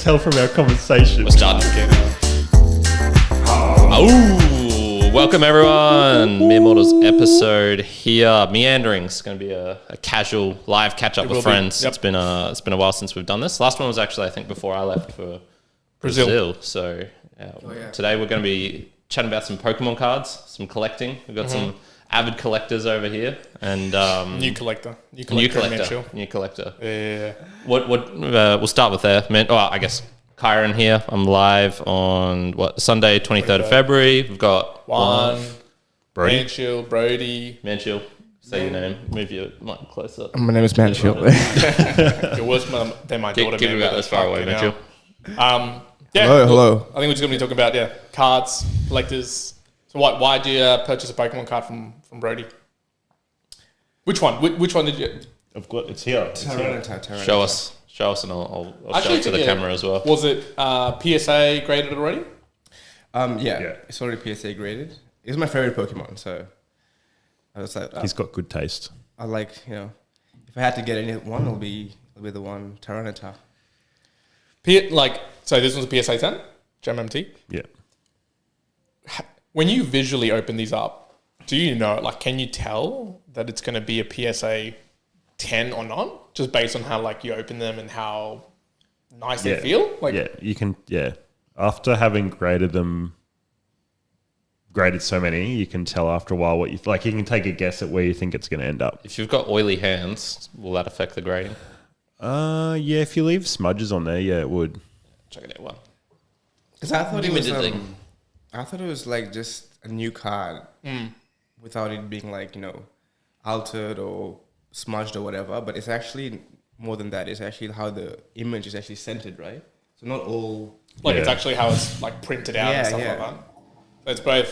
tell from our conversation. We're starting again. Oh, welcome everyone. Mere Mortals episode here. Meanderings. Going to be a casual live catch up with friends. Yep. It's been a while since we've done this. Last one was actually, I think, before I left for Brazil. So today we're going to be chatting about some Pokemon cards, some collecting. We've got some avid collectors over here, and new collector. Yeah. What we'll start with there. I guess Kyron here. I'm live on Sunday, 23rd of February. We've got Juan, Brodie Mansheel. Say your name. Move your mic closer. My name is Mansheel. You're worse than my daughter. Get about this far away, Mansheel. Hello. I think we're just going to be talking about cards, collectors. So why did you purchase a Pokemon card from Brodie? Which one? Which one did you? I've got it's here. Tyranitar. Show us, and I'll show it to the camera as well. Was it PSA graded already? Yeah, it's already PSA graded. It's my favorite Pokemon, so I was like, he's got good taste. I like, if I had to get any one, it'll be the one Tyranitar. So this one's a PSA 10, GMMT. Yeah. When you visually open these up, do you know, can you tell that it's going to be a PSA 10 or not? Just based on how, you open them and how nice they feel? You can, After having graded so many, you can tell after a while what you like. You can take a guess at where you think it's going to end up. If you've got oily hands, will that affect the grading? If you leave smudges on there, it would. Check it out. Well, because I thought it was just a new card without it being altered or smudged or whatever. But it's actually more than that. It's actually how the image is actually centered, right? So not all it's actually how it's printed out and stuff like that. So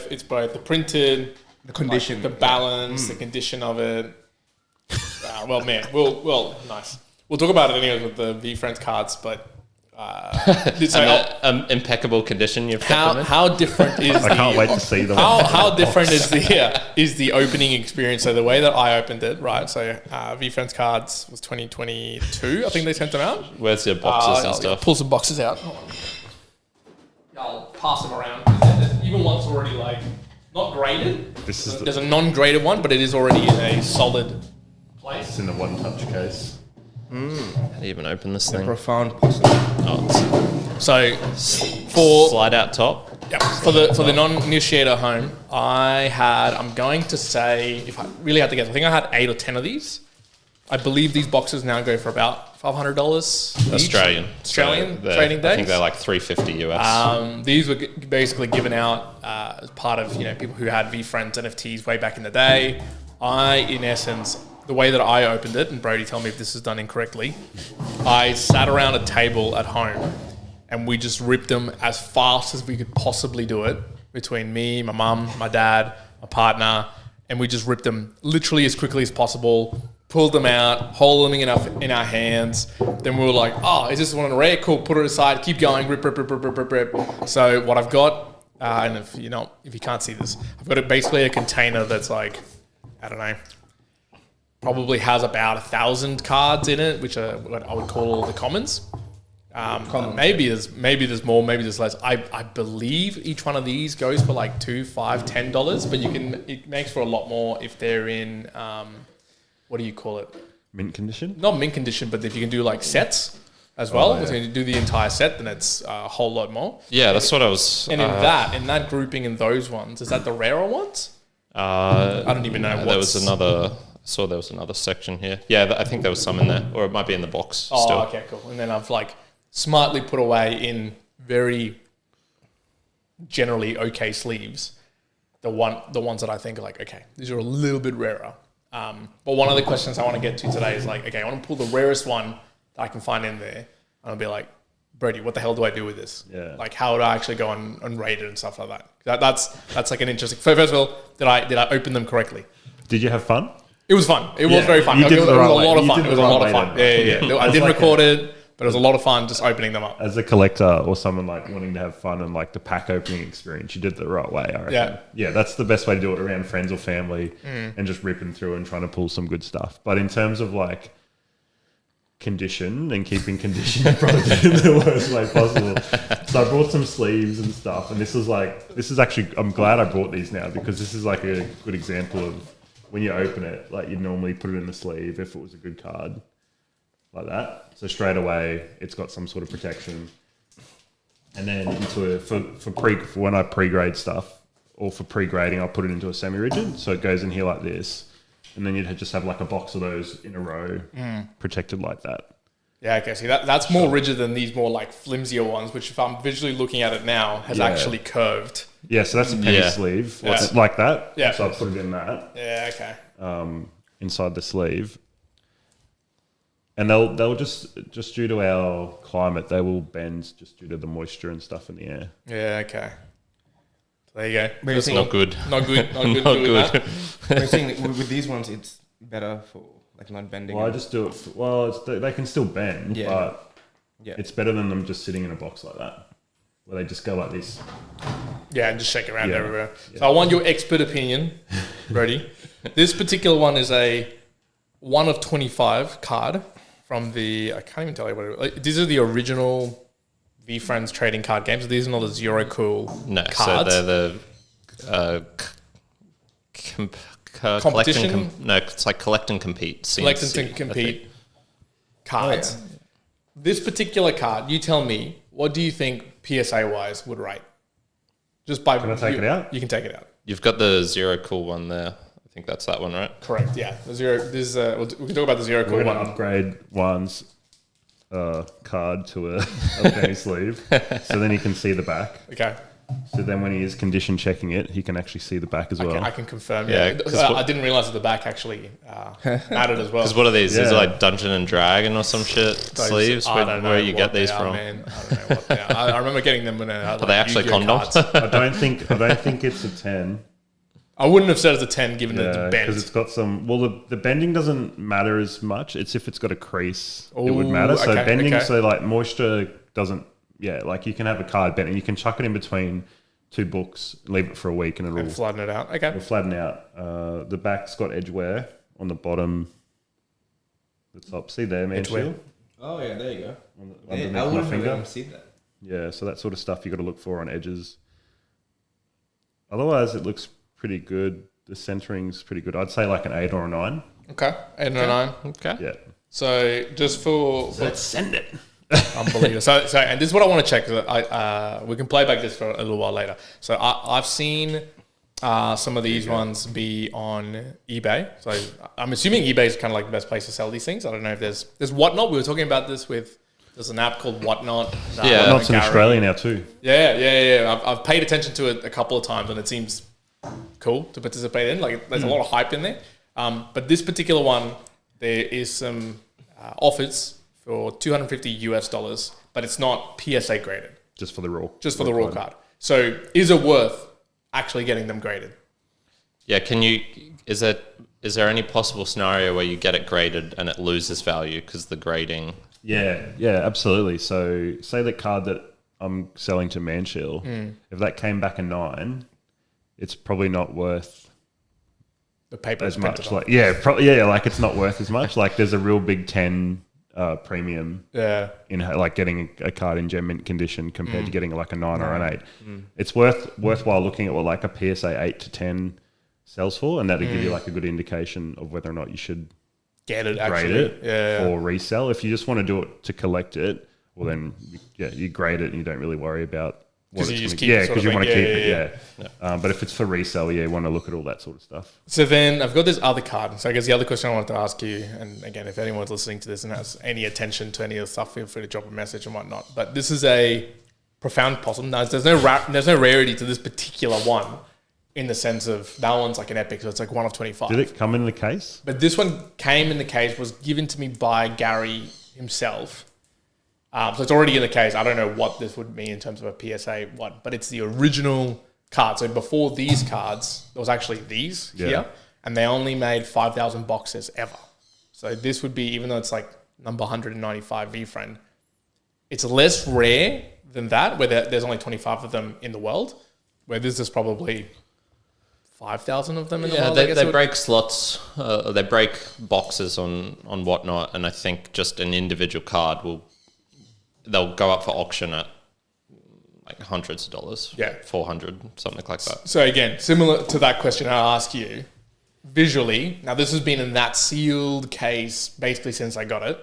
it's both the printed, the condition, the balance, the condition of it. Nice. We'll talk about it anyways with the VeeFriends cards, but. Impeccable condition you've kept them in. How different is I can't wait to see them. How different is the opening experience? So the way that I opened it, right? So VeeFriends cards was 2022. I think they sent them out. Where's your boxes and stuff? Pull some boxes out. I'll pass them around. Even one's already not graded. There's a non-graded one, but it is already in a solid place. It's in the one-touch case. How do you even open this thing? Profound possible. So for slide out top. Yep. For the non-initiated at home, I'm going to say, if I really had to guess, I think I had 8 or 10 of these. I believe these boxes now go for about $500 Australian trading days. I think they're $350 US. These were basically given out as part of people who had VeeFriends NFTs way back in the day. In essence, the way that I opened it, and Brodie, tell me if this is done incorrectly, I sat around a table at home and we just ripped them as fast as we could possibly do it between me, my mum, my dad, my partner, and we just ripped them literally as quickly as possible, pulled them out, holding them in our hands. Then we were like, is this one rare? Cool, put it aside, keep going, rip. So what I've got, and if you can't see this, I've got basically a container that's I don't know, probably has about 1,000 cards in it, which are what I would call the commons. Maybe there's more, maybe there's less. I believe each one of these goes for $2, $5, $10, but it makes for a lot more if they're in what do you call it? Mint condition? Not mint condition, but if you can do sets as well. So if you do the entire set, then it's a whole lot more. Yeah, that's what I was. And in that grouping, in those ones, is that the rarer ones? I don't even know. There was another. Saw there was another section here. Yeah, I think there was some in there, or it might be in the box still. Okay, cool. And then I've smartly put away in very generally okay sleeves the ones that I think are okay, these are a little bit rarer. But one of the questions I want to get to today is I want to pull the rarest one that I can find in there, and I'll be like, Brodie, what the hell do I do with this? Yeah. How would I actually go and rate it and stuff like that? That's an interesting. First of all, did I open them correctly? Did you have fun? It was fun. It was very fun. It was a lot of fun. It was a lot of fun. Yeah. I didn't record it, but it was a lot of fun just opening them up. As a collector or someone wanting to have fun and the pack opening experience, you did it the right way, I reckon. Yeah, that's the best way to do it around friends or family and just ripping through and trying to pull some good stuff. But in terms of condition and keep in condition probably in the worst way possible. So I brought some sleeves and stuff, and this is actually, I'm glad I brought these now, because this is like a good example of when you open it, like you'd normally put it in the sleeve if it was a good card, like that. So straight away, it's got some sort of protection. And then for when I pre-grade stuff, or for pre-grading, I'll put it into a semi-rigid, so it goes in here like this. And then you'd just have like a box of those in a row, protected like that. Yeah, okay. See, that's more rigid than these more like flimsier ones, which if I'm visually looking at it now, has actually curved. Yeah, so that's a penny sleeve, like that. Yeah. So I put it in that. Yeah, okay. Inside the sleeve. And they'll just due to our climate, they will bend just due to the moisture and stuff in the air. Yeah, okay. There you go. That's not good. Not good. Not good. Not good. We're saying with these ones, it's better for like not bending. Well, I just do it. they can still bend, but it's better than them just sitting in a box like that, where they just go like this. Yeah, and just shake around everywhere. Yeah. So I want your expert opinion, Brodie. This particular one is a 1 of 25 card from the. I can't even tell you what it is. These are the original VeeFriends trading card games. These are not the Zero Cool cards. So they're the competition. It's like collect and compete. Collect and compete cards. Oh, yeah. This particular card, you tell me, what do you think PSA wise would rate? Just by can I take it out? You can take it out. You've got the Zero Cool one there. I think that's that one, right? Correct. Yeah, the Zero. This we can talk about the Zero Cool one. Upgrade Juan's card to a penny sleeve, so then he can see the back. Okay. So then when he is condition checking it, he can actually see the back as well. I can confirm. Yeah. I didn't realize that the back actually mattered as well. Because what are these? These are like Dungeon and Dragon or some shit sleeves? Where you get these from? Man. I don't know what they are. I remember getting them when are they actually condoms? I don't think it's a 10. I wouldn't have said it's a 10 given the bend. Because it's got some... Well, the bending doesn't matter as much. It's if it's got a crease, it would matter. So bending, so like moisture doesn't... Yeah, like you can have a card bent and you can chuck it in between two books, leave it for a week and it'll... flatten it out. Okay. It'll flatten out. The back's got edge wear on the bottom. The top. See there, Mansheel? Oh, yeah, there you go. Underneath I my finger. have seen that. Yeah, so that sort of stuff you got to look for on edges. Otherwise, it looks pretty good. The centering's pretty good. I'd say like an 8 or a 9. Okay, 8 and a 9. Okay. Yeah. So just for let's send it. Unbelievable. So, and this is what I want to check. We can play back this for a little while later. So I've seen some of these ones be on eBay. So I'm assuming eBay is kind of like the best place to sell these things. I don't know if there's Whatnot. We were talking about this with. There's an app called Whatnot. Whatnot's in Australia now too. Yeah. I've paid attention to it a couple of times, and it seems cool to participate in. Like there's a lot of hype in there. But this particular one, there is some offers for $250 but it's not PSA graded. Just for the raw. Just for the raw card. So is it worth actually getting them graded? Yeah. Is there any possible scenario where you get it graded and it loses value because the grading? Yeah, absolutely. So say the card that I'm selling to Mansheel, if that came back a 9, it's probably not worth the paper as much. Like like it's not worth as much. Like there's a real big 10 premium in like getting a card in gem mint condition compared to getting like a 9 or an 8. It's worthwhile looking at what like a PSA 8 to 10 sells for, and that'll give you like a good indication of whether or not you should get it, grade it or resell. If you just want to do it to collect it, well then you grade it and you don't really worry about what it's going to because you want to keep it. But if it's for resale, you want to look at all that sort of stuff. So then I've got this other card. So I guess the other question I wanted to ask you, and again, if anyone's listening to this and has any attention to any of the stuff, feel free to drop a message and whatnot. But this is a profound possum. Now, there's no rarity to this particular one in the sense of that one's like an epic, so it's like 1 of 25. Did it come in the case? But this one came in the case, was given to me by Gary himself. So it's already in the case. I don't know what this would mean in terms of a PSA one, but it's the original card. So before these cards, there was actually these here, and they only made 5,000 boxes ever. So this would be, even though it's like number 195 VeeFriend, it's less rare than that, where there's only 25 of them in the world, where this is probably 5,000 of them in the Yeah, world. they break slots, they break boxes on whatnot, and I think just an individual card they'll go up for auction at like hundreds of dollars. Yeah. 400, something like that. So again, similar to that question I asked you, visually, now this has been in that sealed case basically since I got it.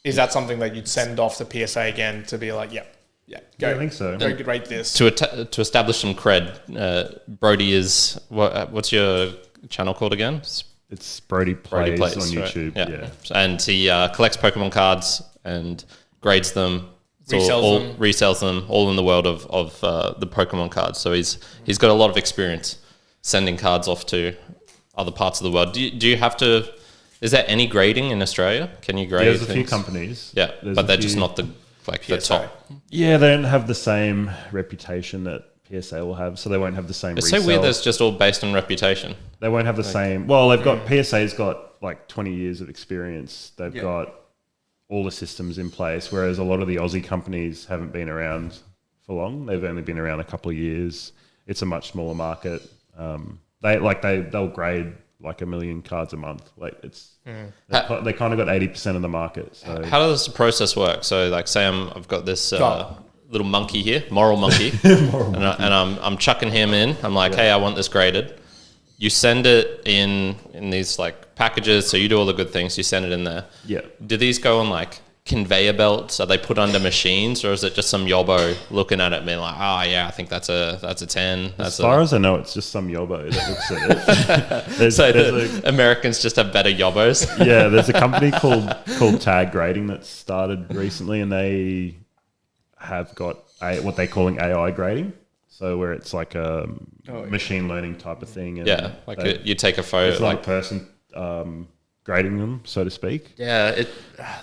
Is that something that you'd send off to PSA again to be like, go, I think so. Go rate this. To establish some cred, Brodie is what's your channel called again? It's Brodie Plays on YouTube. Right? Yeah. And he collects Pokemon cards and grades them, resells them, all in the world of the Pokemon cards. So he's got a lot of experience sending cards off to other parts of the world. Do you have to? Is there any grading in Australia? Can you grade? There's a few companies. Yeah, but they're just not the top. Yeah, they don't have the same reputation that PSA will have, so they won't have the same. It's resale. so weird. That's just all based on reputation. They won't have the same. Well, they've got PSA's got like 20 years of experience. They've got all the systems in place, whereas a lot of the Aussie companies haven't been around for long. They've only been around a couple of years. It's a much smaller market. They'll grade like 1 million cards a month. Like it's they kind of got 80% of the market. So how does the process work? So like, say I've got this little monkey here, moral monkey, and I'm chucking him in. I'm like, hey, I want this graded. You send it in these like packages. So you do all the good things. You send it in there. Yeah. Do these go on like conveyor belts? Are they put under machines, or is it just some yobbo looking at it and being like, oh yeah, I think that's a 10. As far as I know, it's just some yobbo that looks at it. So Americans just have better yobbos. Yeah, there's a company called Tag Grading that started recently, and they have got what they're calling AI grading. So where it's like a machine learning type of thing. And you take a photo. It's not a person grading them, so to speak. Yeah,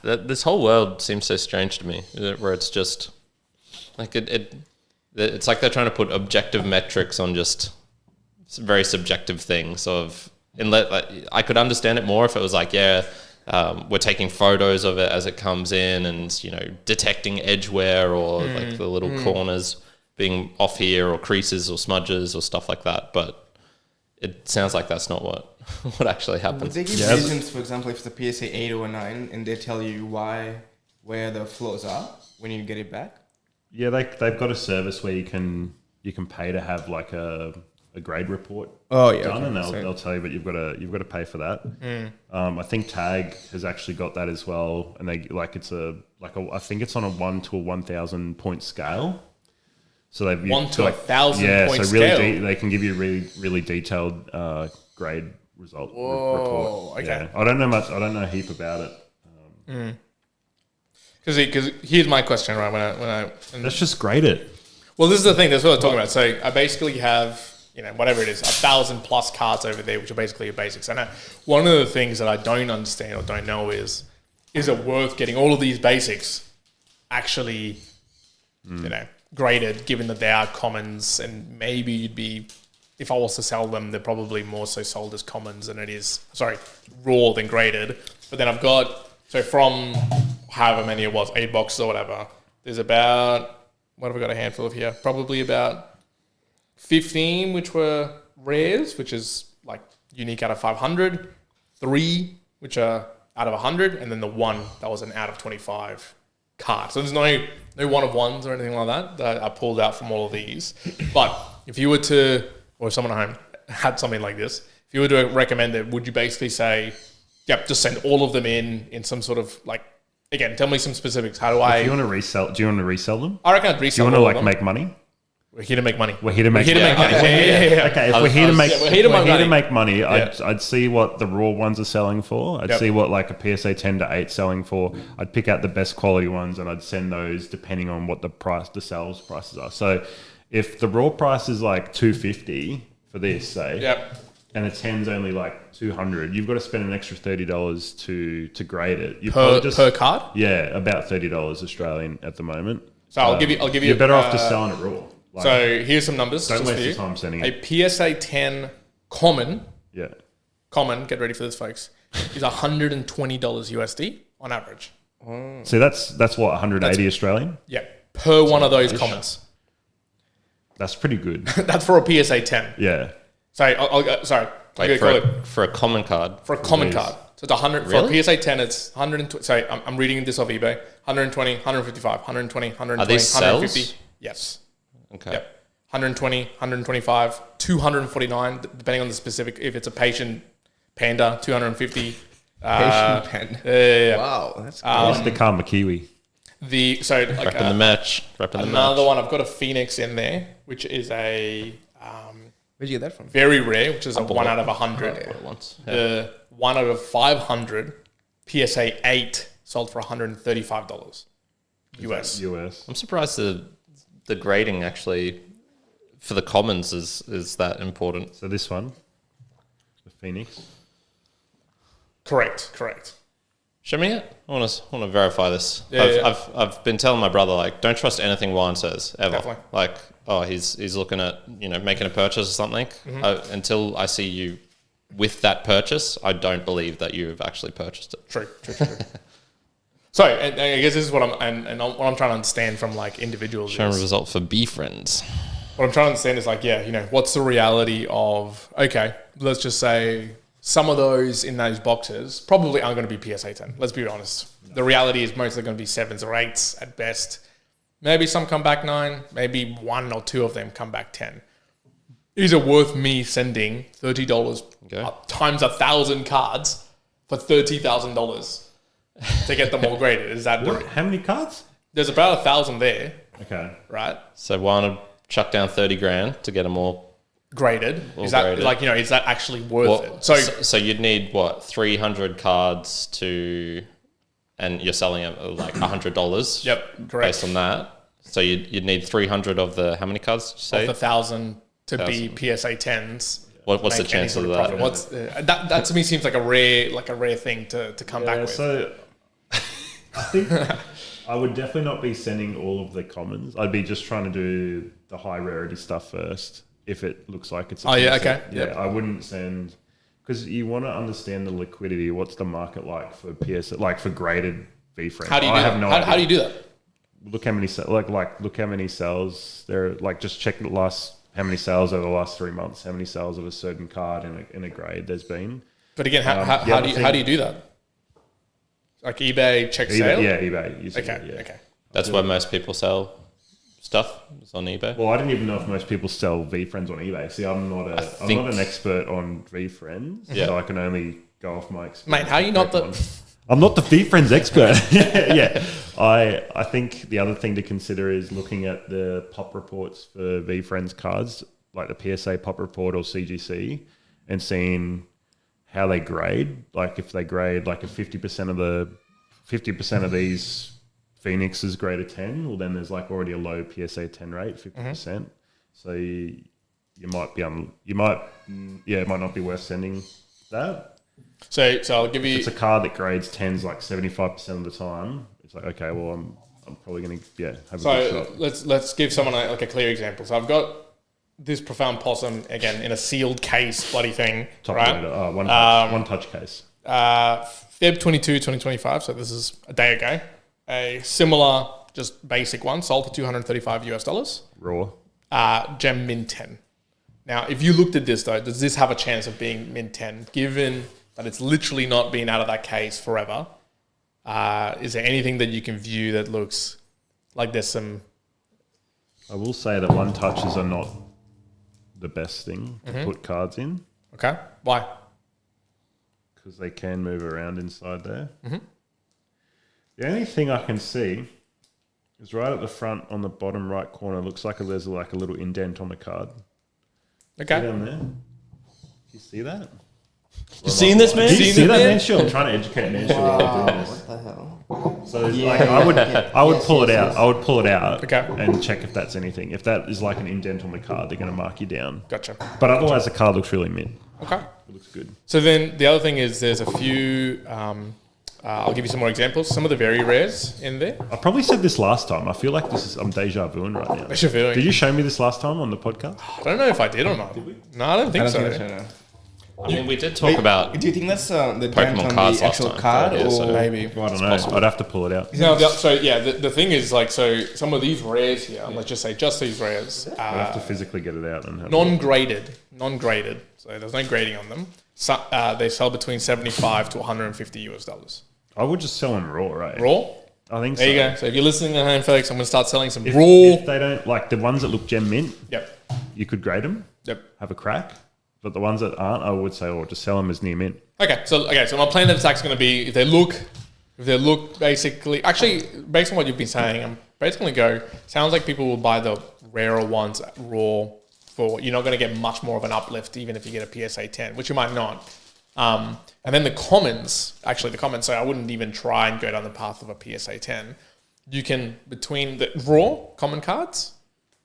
this whole world seems so strange to me, where it's just like it's like they're trying to put objective metrics on just very subjective things. I could understand it more if it was like, we're taking photos of it as it comes in, and detecting edge wear or like the little corners being off here, or creases or smudges or stuff like that. But it sounds like that's not what actually happens. Would they give reasons, for example, if it's a PSA 8 or a 9, and they tell you where the flaws are when you get it back? Yeah, they've got a service where you can pay to have like a grade report done, and they'll tell you, but you've got to pay for that. I think Tag has actually got that as well, and they I think it's on a 1 to 1,000 point scale. So they've 1 to 1,000 point scale. They can give you a really detailed grade result report. Okay. Yeah. I don't know much. I don't know a heap about it. Because here's my question, right? Let's just grade it. Well, this is the thing. That's what I'm talking about. So I basically have, whatever it is, 1,000 plus cards over there, which are basically your basics. And one of the things that I don't understand or don't know is it worth getting all of these basics actually, graded, given that they are commons, and maybe you'd be, if I was to sell them, they're probably more so sold as commons than it is, raw than graded. But then I've got, so from however many it was, 8 boxes or whatever, there's about, what have I got a handful of here? Probably about 15 which were rares, which is like unique out of 500, 3 which are out of 100, and then the 1 that was an out of 25 card. So there's no one of ones or anything like that I pulled out from all of these. But if you were to, or if someone at home had something like this, if you were to recommend it, would you basically say, yep, just send all of them in some sort of like, again, tell me some specifics. How do I... Do you want to resell them? I reckon I'd resell them. Do you want to make money? We're here to make money. We're here to make money. Yeah. Okay, if we're here to make money, I'd see what the raw ones are selling for. I'd see what like a PSA 10 to 8 selling for. I'd pick out the best quality ones and I'd send those depending on what the sales prices are. So if the raw price is like $250 for this, say, and a 10's only like $200, you've got to spend an extra $30 to grade it. Per card? Yeah, about $30 Australian at the moment. So I'll give you. You're better off just selling it raw. Like, so here's some numbers. Don't waste your time sending it. A PSA 10 common. Yeah. Common. Get ready for this, folks. Is $120 USD on average. So that's what, 180 Australian? Yeah. Per one of those commons. That's pretty good. That's for a PSA 10. Yeah. Sorry, sorry. Wait, for a common card? For a common card. So it's 100 Really? for a PSA 10. It's 120. Sorry, I'm reading this off eBay. 120, 155, 120, 120, Are these 150. cells? Yes. Okay. Yep. 120, 125, 249, depending on the specific. If it's a patient panda, 250. Patient pen. Yeah. Wow, that's cool. What's the Karma Kiwi? Repping the merch. Another one. I've got a Phoenix in there, which is a Where'd you get that from? very rare, which is a 1 out of 100. The 1 out of 500 PSA 8 sold for $135 US. US. I'm surprised the grading actually for the commons is that important. So this one, the Phoenix. Correct. Show me it. I want to verify this. Yeah, I've been telling my brother, like, don't trust anything Juan says ever. Definitely. Like, oh, he's looking at making a purchase or something. Until I see you with that purchase, I don't believe that you've actually purchased it. True. So, and I guess this is what what I'm trying to understand from like individuals. Show a result for VeeFriends. What I'm trying to understand is like, what's the reality of, okay, let's just say some of those in those boxes probably aren't going to be PSA 10. Let's be honest. The reality is mostly going to be 7s or 8s at best. Maybe some come back 9. Maybe 1 or 2 of them come back 10. Is it worth me sending $30 times 1,000 cards for $30,000 to get them all graded? Is that How many cards? There's about 1,000 there, Okay. right? So Juan would chuck down 30 grand to get them all. Graded. Is that graded. is that actually worth it? So you'd need what 300 cards and you're selling it like $100. Yep, correct. Based on that, so you'd need 300 of the how many cards? Did you say Of the 1,000 to be PSA 10s. What's the make any chance sort of profit. that? What's that to me seems like a rare thing to come back with. So I think I would definitely not be sending all of the commons. I'd be just trying to do the high rarity stuff first. If it looks like it's okay. Yeah, I wouldn't send, because you want to understand the liquidity. What's the market like for PSA, like for graded VeeFriends? How do you do that? How do you do that? Look how many look how many sales there. Like just check how many sales over the last 3 months. How many sales of a certain card in a grade there's been. But again, how do you do that? Like eBay check sale? Yeah, eBay. Okay. That's where most people sell stuff. It's on eBay. Well, I didn't even know if most people sell VeeFriends on eBay. See, I'm not an expert on VeeFriends, so I can only go off my experience. Mate, how are you not the... I'm not the VeeFriends expert. Yeah. I think the other thing to consider is looking at the pop reports for VeeFriends cards, like the PSA pop report or CGC, and seeing how they grade. Like if they grade like a 50% of these Phoenixes grade a 10, well then there's like already a low PSA 10 rate, 50%. So you might be it might not be worth sending that. So I'll give you... If it's a card that grades 10s like 75% of the time, it's like, okay, well I'm probably going to have a good shot. Let's give someone a clear example. So I've got this Profound Possum again in a sealed case, bloody thing, Top right? loader. One touch case. Feb 22, 2025. So this is a day ago. A similar, just basic one sold for $235 US. Raw. Gem Mint 10. Now, if you looked at this though, does this have a chance of being Mint 10? Given that it's literally not been out of that case forever, is there anything that you can view that looks like there's some... I will say that one touches are not the best thing to put cards in. Okay. Why? Because they can move around inside there. The only thing I can see is right at the front on the bottom right corner. Looks like there's like a little indent on the card. Okay. See down there? You see that? You seen this, man? Do you see that, Mansheel? I'm trying to educate Mansheel. What the hell? So like, I would pull it out. I would pull it out Okay. and check if that's anything. If that is like an indent on the card, they're going to mark you down. Gotcha. But otherwise, the card looks really mint. Okay. It looks good. So then the other thing is there's a few... I'll give you some more examples. Some of the very rares in there. I probably said this last time. I feel like I'm deja vuing right now. Deja vuing. Did you show me this last time on the podcast? I don't know if I did or not. Did we? No, I don't think so. no. I mean, we did talk about Do you think that's the Pokemon dent on cards the last actual time. card, Yeah, or so- Maybe. Well, I don't know. I'd have to pull it out. No, so yeah, the thing is like, so some of these rares here, let's just say just these rares, I'd have to physically get it out and have non-graded, so there's no grading on them. So, they sell between $75 to $150. I would just sell them raw, right? Raw? I think There so. you go. So if you're listening at home, folks, I'm going to start selling some If, raw. if they don't like the ones that look gem mint, Yep. you could grade them, Yep. have a crack. But the ones that aren't, I would say, or just sell them as near mint. Okay, so my plan of attack is going to be if they look basically, actually based on what you've been saying, I'm basically going to go. Sounds like people will buy the rarer ones raw for you're not going to get much more of an uplift even if you get a PSA 10, which you might not. And then the commons. So I wouldn't even try and go down the path of a PSA 10. You can between the raw common cards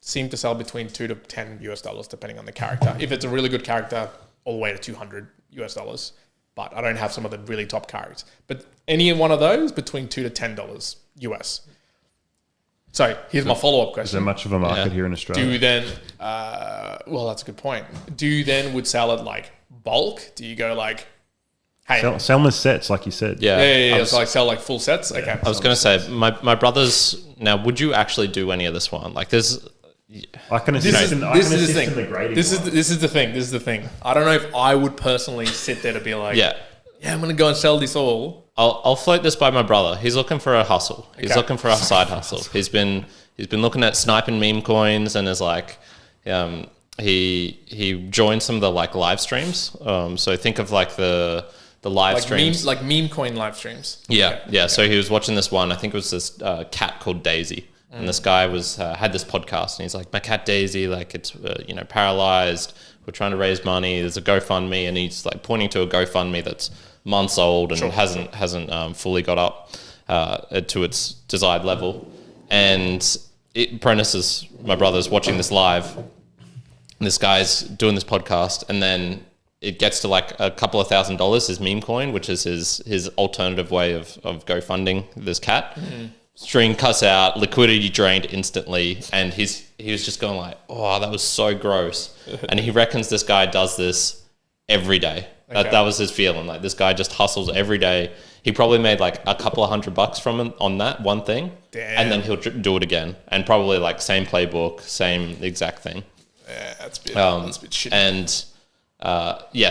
seem to sell between $2 to $10 depending on the character. If it's a really good character, all the way to $200. But I don't have some of the really top characters. But any one of those between $2 to $10 US. So here's my follow-up Is question. there much of a market here in Australia? Do you then, well, that's a good point. Do you then would sell it like bulk? Do you go like, hey, Sell them as sets, like you said. Yeah. yeah, so like sell like full sets? Okay. I was going to say, my brothers, now, would you actually do any of this one? Like, there's, I can assist in, I This can is the assist thing. in the grading. This is the thing. I don't know if I would personally sit there to be like, yeah. I'm going to go and sell this all. I'll float this by my brother. He's looking for a hustle. He's Okay. looking for a side hustle. He's been looking at sniping meme coins and is like, he joined some of the like live streams. So think of like the live streams. Like meme coin live streams. Yeah, yeah. So he was watching this one. I think it was this cat called Daisy, and this guy was had this podcast, and he's like, "My cat Daisy, like it's paralyzed. We're trying to raise money. There's a GoFundMe," and he's like pointing to a GoFundMe that's months old and hasn't fully got up to its desired level. And Prentice, my brother's watching this live. And this guy's doing this podcast, and then it gets to like a couple of $1,000, his meme coin, which is his alternative way of GoFunding this cat. Mm-hmm. String cuts out, liquidity drained instantly, and he was just going like, "Oh, that was so gross." And he reckons this guy does this every day. Okay. That was his feeling. Like this guy just hustles every day. He probably made like a couple of $100 from it on that one thing. Damn. And then he'll do it again, and probably like same playbook, same exact thing. Yeah, that's a bit shitty. And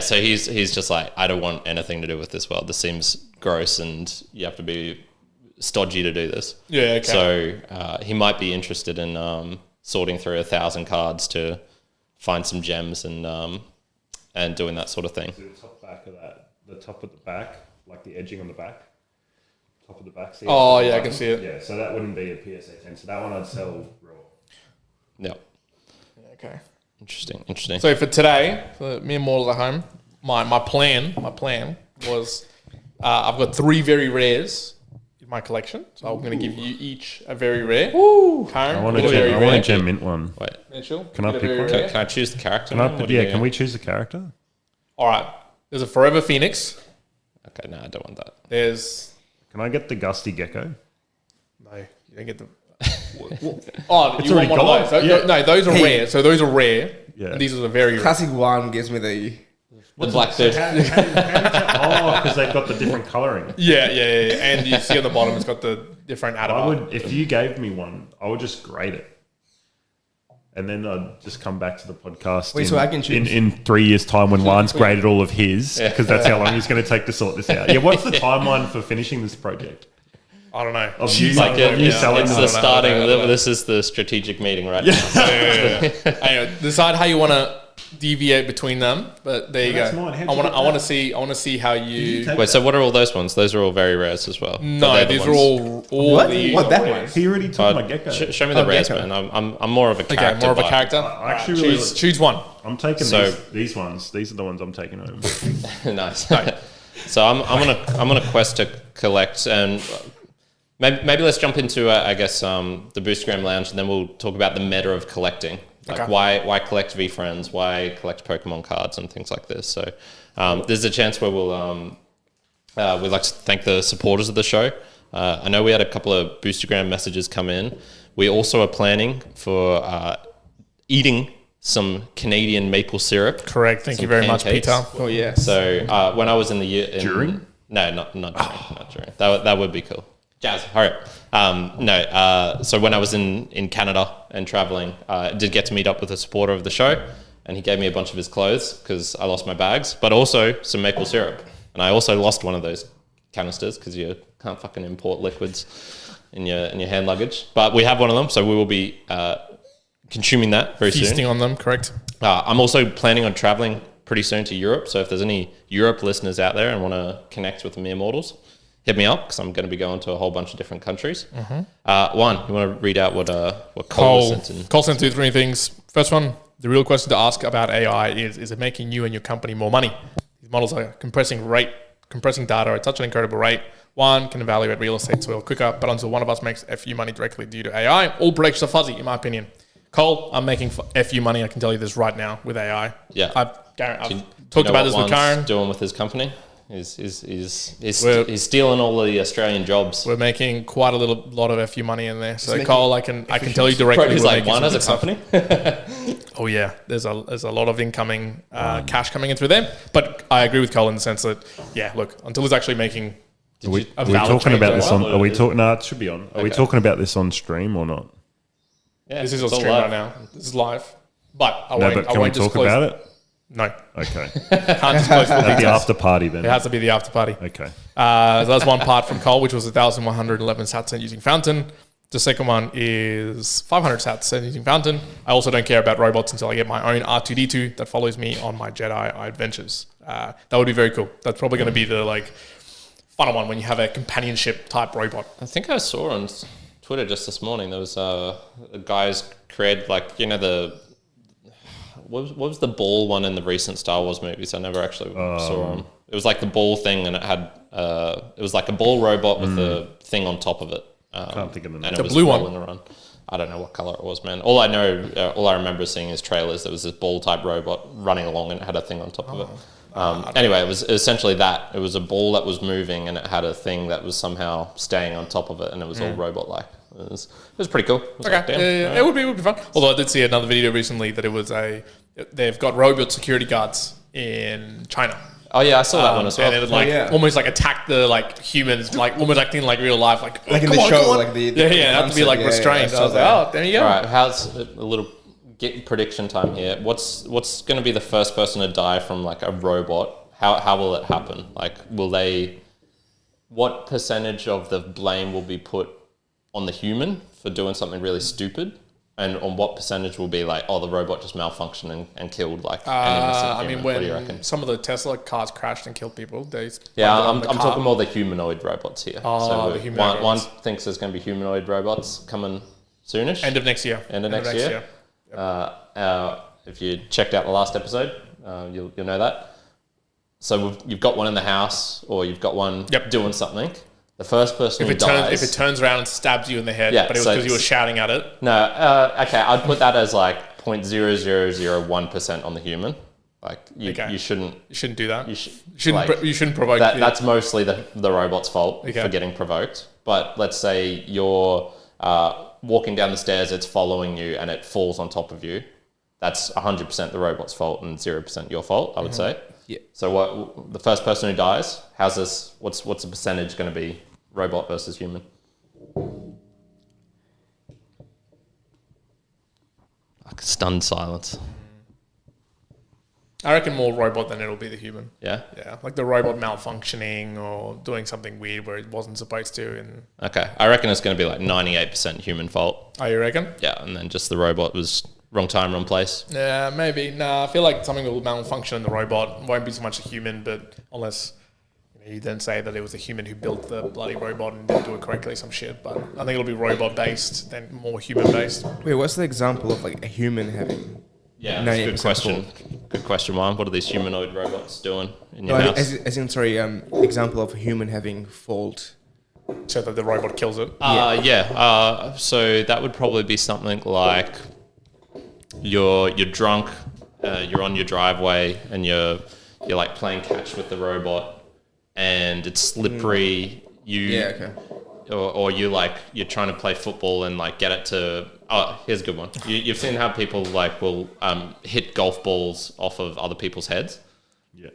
so he's just like, I don't want anything to do with this world. This seems gross, and you have to be stodgy to do this. Yeah, okay. So he might be interested in sorting through 1,000 cards to find some gems and doing that sort of thing. So the top back of that, the top of the back, like the edging on the back, top of the back. See Oh, it? yeah, I can see it. Yeah, so that wouldn't be a PSA 10. So that one I'd sell raw. Yep. Okay. Interesting. So for today, for me and Mortal at home, my plan was I've got 3 very rares in my collection. So I'm going to give you each a very rare. Woo! Karen, I want a very rare. gem mint one. Wait, Mitchell, Can I get a pick very one? rare. can I choose the character? Can I now? put, What do you can think? we choose a character? All right. There's a Forever Phoenix. Okay, no, I don't want that. There's Can I get the Gusty Gecko? no, you don't get the. Oh, It's you want already one of gone. those? So- Yeah. No, those are rare. So those are rare. Yeah. And these are the very rare. Classic Juan gives me the The black dude. Oh, because they've got the different colouring. Yeah. And you see on the bottom, it's got the different I adder. would, if you gave me one, I would just grade it. And then I'd just come back to the podcast Wait, so I can choose? in 3 years' time when Juan's graded all of his, because that's how long he's going to take to sort this out. Yeah, what's the timeline for finishing this project? I don't know. Of you, Like you selling it's them? the starting. This is the strategic meeting right now. Anyway, decide how you want to deviate between them. But there you That's go. mine. How'd I you want get to. I want that? to see. I want to see how you. take Wait, so what are all those ones? Those are all very rares as well. But No, they're the these are ones- all What? the. What, that one? He already took my gecko. Show me the rares, Gecko. man. I'm more of a character. Okay, more of a buy. character. I actually really choose one. I'm taking So- these ones. These are the ones I'm taking home. Nice. So I'm on a quest to collect, and maybe let's jump into the Boostagram Lounge, and then we'll talk about the meta of collecting. Like Okay. why collect VeeFriends, why collect Pokemon cards and things like this. So there's a chance where we'd like to thank the supporters of the show. I know we had a couple of Boostagram messages come in. We also are planning for eating some Canadian maple syrup. Correct. Thank you very much, pancakes. Peter. Oh yes. So when I was in the year... During? No, not during. Not during. That would be cool. Jazz, hurry up. So when I was in Canada and traveling, I did get to meet up with a supporter of the show, and he gave me a bunch of his clothes because I lost my bags, but also some maple syrup. And I also lost one of those canisters because you can't fucking import liquids in your hand luggage. But we have one of them, so we will be consuming that very soon. Feasting on them, correct. I'm also planning on traveling pretty soon to Europe, so if there's any Europe listeners out there and want to connect with the Mere Mortals, hit me up because I'm going to be going to a whole bunch of different countries. Juan, you want to read out what Cole sent in? Cole sent 2 3 things. First one, the real question to ask about AI is it making you and your company more money? These models are compressing data at such an incredible rate. One can evaluate real estate soil quicker, but until one of us makes FU money directly due to AI, all predictions are fuzzy, in my opinion. Cole, I'm making FU money. I can tell you this right now with AI. Yeah, I've talked about this with Karen. Doing with his company, he's stealing all the Australian jobs. We're making quite a lot of FU money in there. So Cole, I can tell you directly. He's like Juan as a company. Oh yeah, there's a lot of incoming cash coming in through them. But I agree with Cole in the sense that look, until it's actually making. Are we talking about this on? Are we talking? No, it should be on. Are we talking about this on stream or not? Yeah, this is on stream right now. This is live. But I won't. Can we talk about it? No. Okay. Can't disclose full The details. after party then. It has to be the after party. Okay. So that's one part from Cole, which was 1,111 sats sent using Fountain. The second one is 500 sats sent using Fountain. I also don't care about robots until I get my own R2D2 that follows me on my Jedi adventures. That would be very cool. That's probably going to be the fun one when you have a companionship type robot. I think I saw on Twitter just this morning there was guys created what was the ball one in the recent Star Wars movies? I never actually saw them. It was like the ball thing, and it had it was like a ball robot with a thing on top of it. Can't think of the name. And The it was blue one. rolling around. I don't know what color it was, man. All I remember seeing is trailers. There was this ball type robot running along, and it had a thing on top of it. Anyway, it was essentially that. It was a ball that was moving, and it had a thing that was somehow staying on top of it, and it was all robot-like. It was pretty cool. It was Okay, like, damn, it would be fun. Although I did see another video recently that it was they've got robot security guards in China. Oh yeah, I saw that one as well. And it would almost attack the humans, almost acting like real life, like in the show, like the have to be restrained. I was like, oh, there you go. All right, how's a little prediction time here? What's going to be the first person to die from a robot? How will it happen? What percentage of the blame will be put on the human for doing something really stupid, and on what percentage will be the robot just malfunctioned and killed any innocent human? What do you reckon? When some of the Tesla cars crashed and killed people, I'm talking more the humanoid robots here. The humanoid one thinks there's going to be humanoid robots coming soonish. End of next year. End of next year. If you checked out the last episode, you'll know that. So you've got one in the house, or you've got one doing something. The first person who dies... If it turns around and stabs you in the head, but it was because you were shouting at it. No, okay, I'd put that as 0.0001% on the human. You shouldn't... You shouldn't do that. You shouldn't provoke... That's mostly the robot's fault for getting provoked. But let's say you're walking down the stairs, it's following you, and it falls on top of you. That's 100% the robot's fault and 0% your fault, I would say. Yeah. So the first person who dies, how's this? What's the percentage going to be robot versus human? Stunned silence. I reckon more robot than it'll be the human. Yeah? Yeah, the robot malfunctioning or doing something weird where it wasn't supposed to. And Okay, I reckon it's going to be 98% human fault. Oh, you reckon? Yeah, and then just the robot was wrong time, wrong place. Yeah, maybe. Nah, I feel like something will malfunction in the robot. It won't be so much a human, but unless you then say that it was a human who built the bloody robot and didn't do it correctly, some shit. But I think it'll be robot-based than more human-based. Wait, what's the example of a human having... Yeah, that's a good question. Good question, Juan. What are these humanoid robots doing in your house? Example of a human having fault. So that the robot kills it? So that would probably be something like you're drunk, you're on your driveway, and you're playing catch with the robot, and it's slippery. Or you're trying to play football and get it to Oh, here's a good one. You've seen how people like will hit golf balls off of other people's heads. Yeah.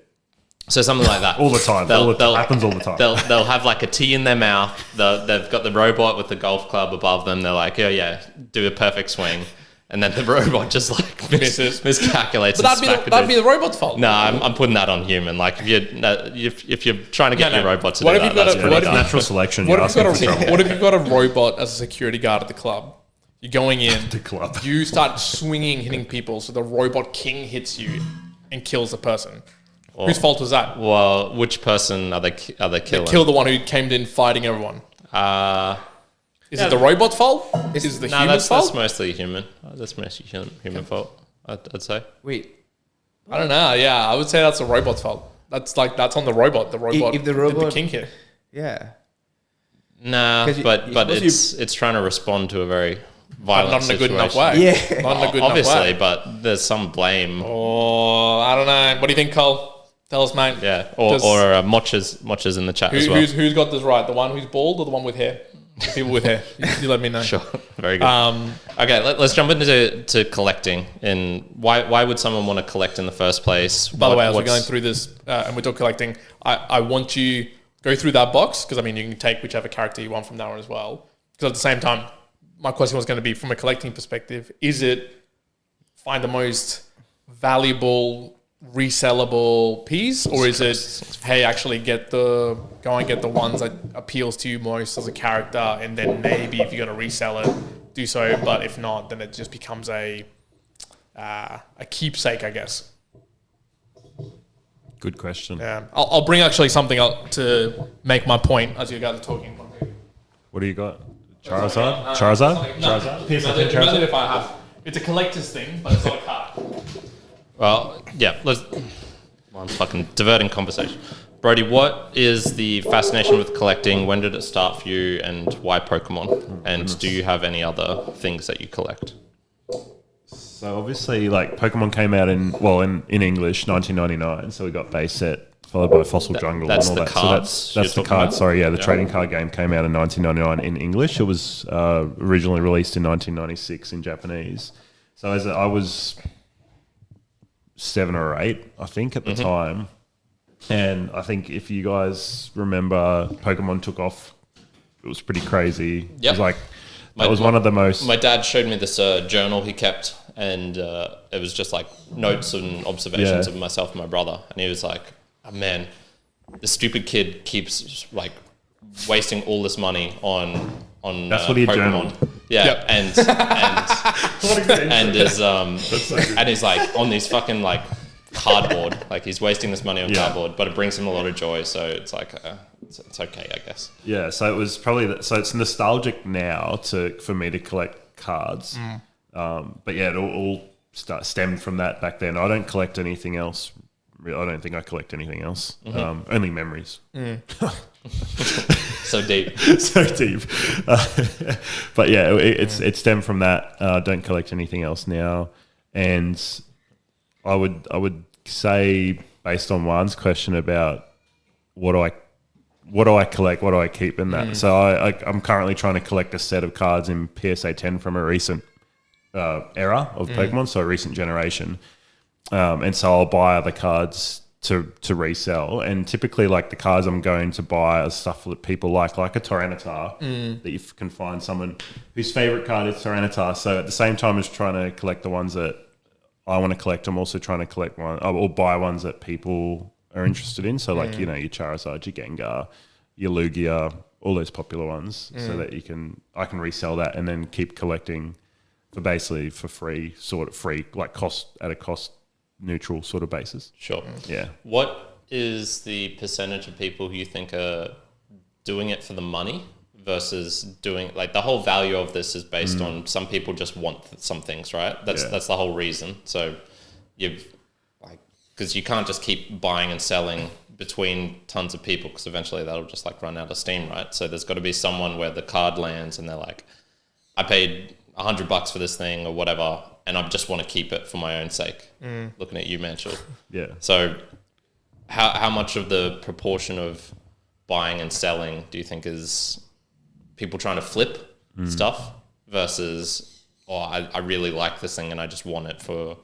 So something like that. All the time. Happens all the time. They'll have like a tea in their mouth. They've got the robot with the golf club above them. They're like, oh yeah, do a perfect swing. And then the robot just like miscalculates. But that'd be the robot's fault. No, I'm putting that on human. Like if you're trying to get your robot to do that, that's natural selection. What if you've got a robot as a security guard at the club? You're going in. The club. You start swinging, hitting people. So the robot king hits you and kills the person. Whose fault was that? Well, which person are they killing? They kill the one who came in fighting everyone. Is it the robot's fault? Is it the human's fault? That's mostly human. That's mostly human fault, I'd say. Wait. I don't know. Yeah, I would say that's the robot's fault. That's on the robot. The robot. If the robot did the king hit. Yeah. Nah, but it's trying to respond to a very violent not in a good situation. enough way. Yeah. Not in a good Obviously, enough way. but there's some blame. Oh, I don't know. What do you think, Cole? Tell us, mate. Yeah, or Mochas in the chat as well. Who's got this right? The one who's bald or the one with hair? The people with hair. You let me know. Sure, very good. Okay, let's jump into collecting. And why would someone want to collect in the first place? By the way, as we're going through this and we're talking collecting, I want you go through that box because I mean you can take whichever character you want from now on as well. Because at the same time, my question was going to be from a collecting perspective: is it find the most valuable, resellable piece, or is it hey actually go and get the ones that appeals to you most as a character, and then maybe if you're going to resell it, do so, but if not, then it just becomes a keepsake, I guess. Good question. Yeah, I'll bring actually something up to make my point as you guys are talking. What do you got? Charizard? Charizard? Charizard? Imagine if I have. It's a collector's thing, but it's not a card. Well, yeah, I'm fucking diverting conversation. Brodie, what is the fascination with collecting? When did it start for you, and why Pokemon? And do you have any other things that you collect? So obviously, like Pokemon came out in English 1999. So we got base set followed by Fossil Jungle that's and all the that. Cards So that's the card. Sorry, yeah, the trading card game came out in 1999 in English. It was originally released in 1996 in Japanese. So I was 7 or 8, I think, at the time. And I think if you guys remember, Pokemon took off. It was pretty crazy. Yep. It was like that was one of the most. My dad showed me this journal he kept, and it was just like notes and observations of myself and my brother. And he was like, oh, "Man, the stupid kid keeps like wasting all this money on That's what he Pokemon." journaled. Yeah, Yep. and he's like on these fucking like cardboard, like he's wasting this money on cardboard, but it brings him a lot of joy. So it's like it's okay, I guess. Yeah, so it was probably so it's nostalgic now for me to collect cards, but yeah, it all stemmed from that back then. I don't collect anything else. I don't think I collect anything else. Only memories. So deep. So deep. But yeah, it stemmed from that. I don't collect anything else now. And I would say, based on Juan's question about what do I collect, what do I keep in that? So I'm currently trying to collect a set of cards in PSA 10 from a recent era of Pokemon, so a recent generation. And so I'll buy other cards to resell, and typically like the cards I'm going to buy are stuff that people like a Tyranitar, that you can find someone whose favorite card is Tyranitar. So at the same time as trying to collect the ones that I want to collect, I'm also trying to collect one or buy ones that people are interested in. So like, your Charizard, your Gengar, your Lugia, all those popular ones, so that I can resell that and then keep collecting for free, like at a cost neutral sort of basis. Sure. Yeah. What is the percentage of people who you think are doing it for the money versus doing, like, the whole value of this is based on some people just want some things, right? That's the whole reason. So because you can't just keep buying and selling between tons of people, because eventually that'll just like run out of steam, right? So there's got to be someone where the card lands and they're like, I paid $100 for this thing or whatever, and I just want to keep it for my own sake. Looking at you, Mansheel. Yeah. So how much of the proportion of buying and selling do you think is people trying to flip stuff versus oh, I really like this thing and I just want it for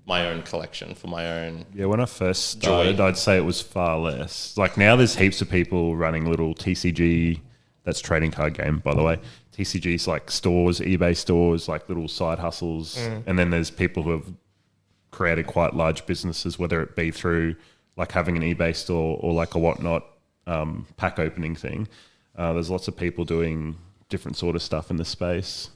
my own collection, for my own. Yeah, when I first started, I'd say it was far less. Like now, there's heaps of people running little TCG. That's trading card game, by the way. TCGs like stores, eBay stores, like little side hustles, and then there's people who have created quite large businesses, whether it be through like having an eBay store or like a whatnot pack opening thing. There's lots of people doing different sort of stuff in this space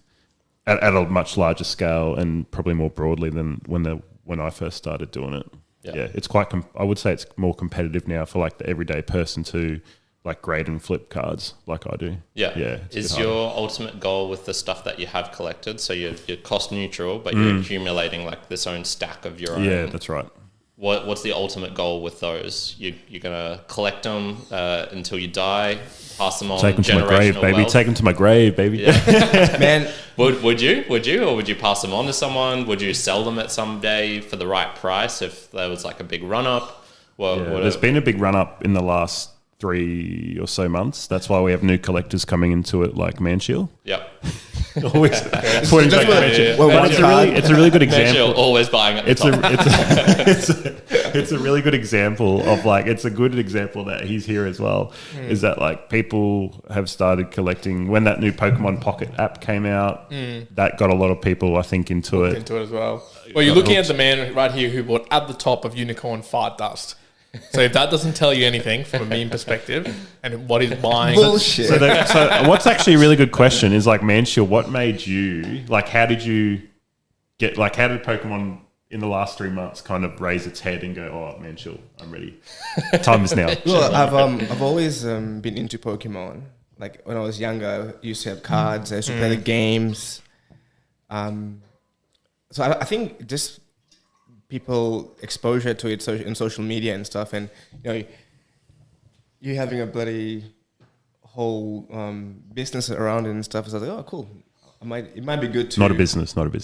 at a much larger scale and probably more broadly than when I first started doing it. Yeah, it's quite. I would say it's more competitive now for like the everyday person to like grade and flip cards like I do. Yeah. Is your ultimate goal with the stuff that you have collected? So you're cost neutral, but you're accumulating like this own stack of your own. Yeah, that's right. What's the ultimate goal with those? You're gonna collect them until you die, pass them on. Take them to my grave, baby. Wealth. Take them to my grave, baby. Yeah. Man, would you, or would you pass them on to someone? Would you sell them at some day for the right price if there was like a big run up? There's been a big run up in the last 3 or so months. That's why we have new collectors coming into it, like Mansheel. Yep. Always pointing back to Mansheel. But it's a really good example. Mansheel always buying at the top. It's a really good example of like, it's a good example that he's here as well, is that like people have started collecting when that new Pokemon Pocket app came out. That got a lot of people, I think, into it as well. Well, you're looking at the man right here who bought at the top of Unicorn Fart Dust. So if that doesn't tell you anything from a meme perspective and what he's buying... Bullshit. So what's actually a really good question is like, Mansheel, what made you, like how did you get, like how did Pokemon in the last 3 months kind of raise its head and go, oh, Mansheel, I'm ready. Time is now. Well, I've always been into Pokemon. Like when I was younger, I used to have cards. I used to play the games. So I think just people exposure to it in social media and stuff, and you know, you having a bloody whole business around it and stuff. So I was like, oh, cool. It might be good to... Not a business. Not for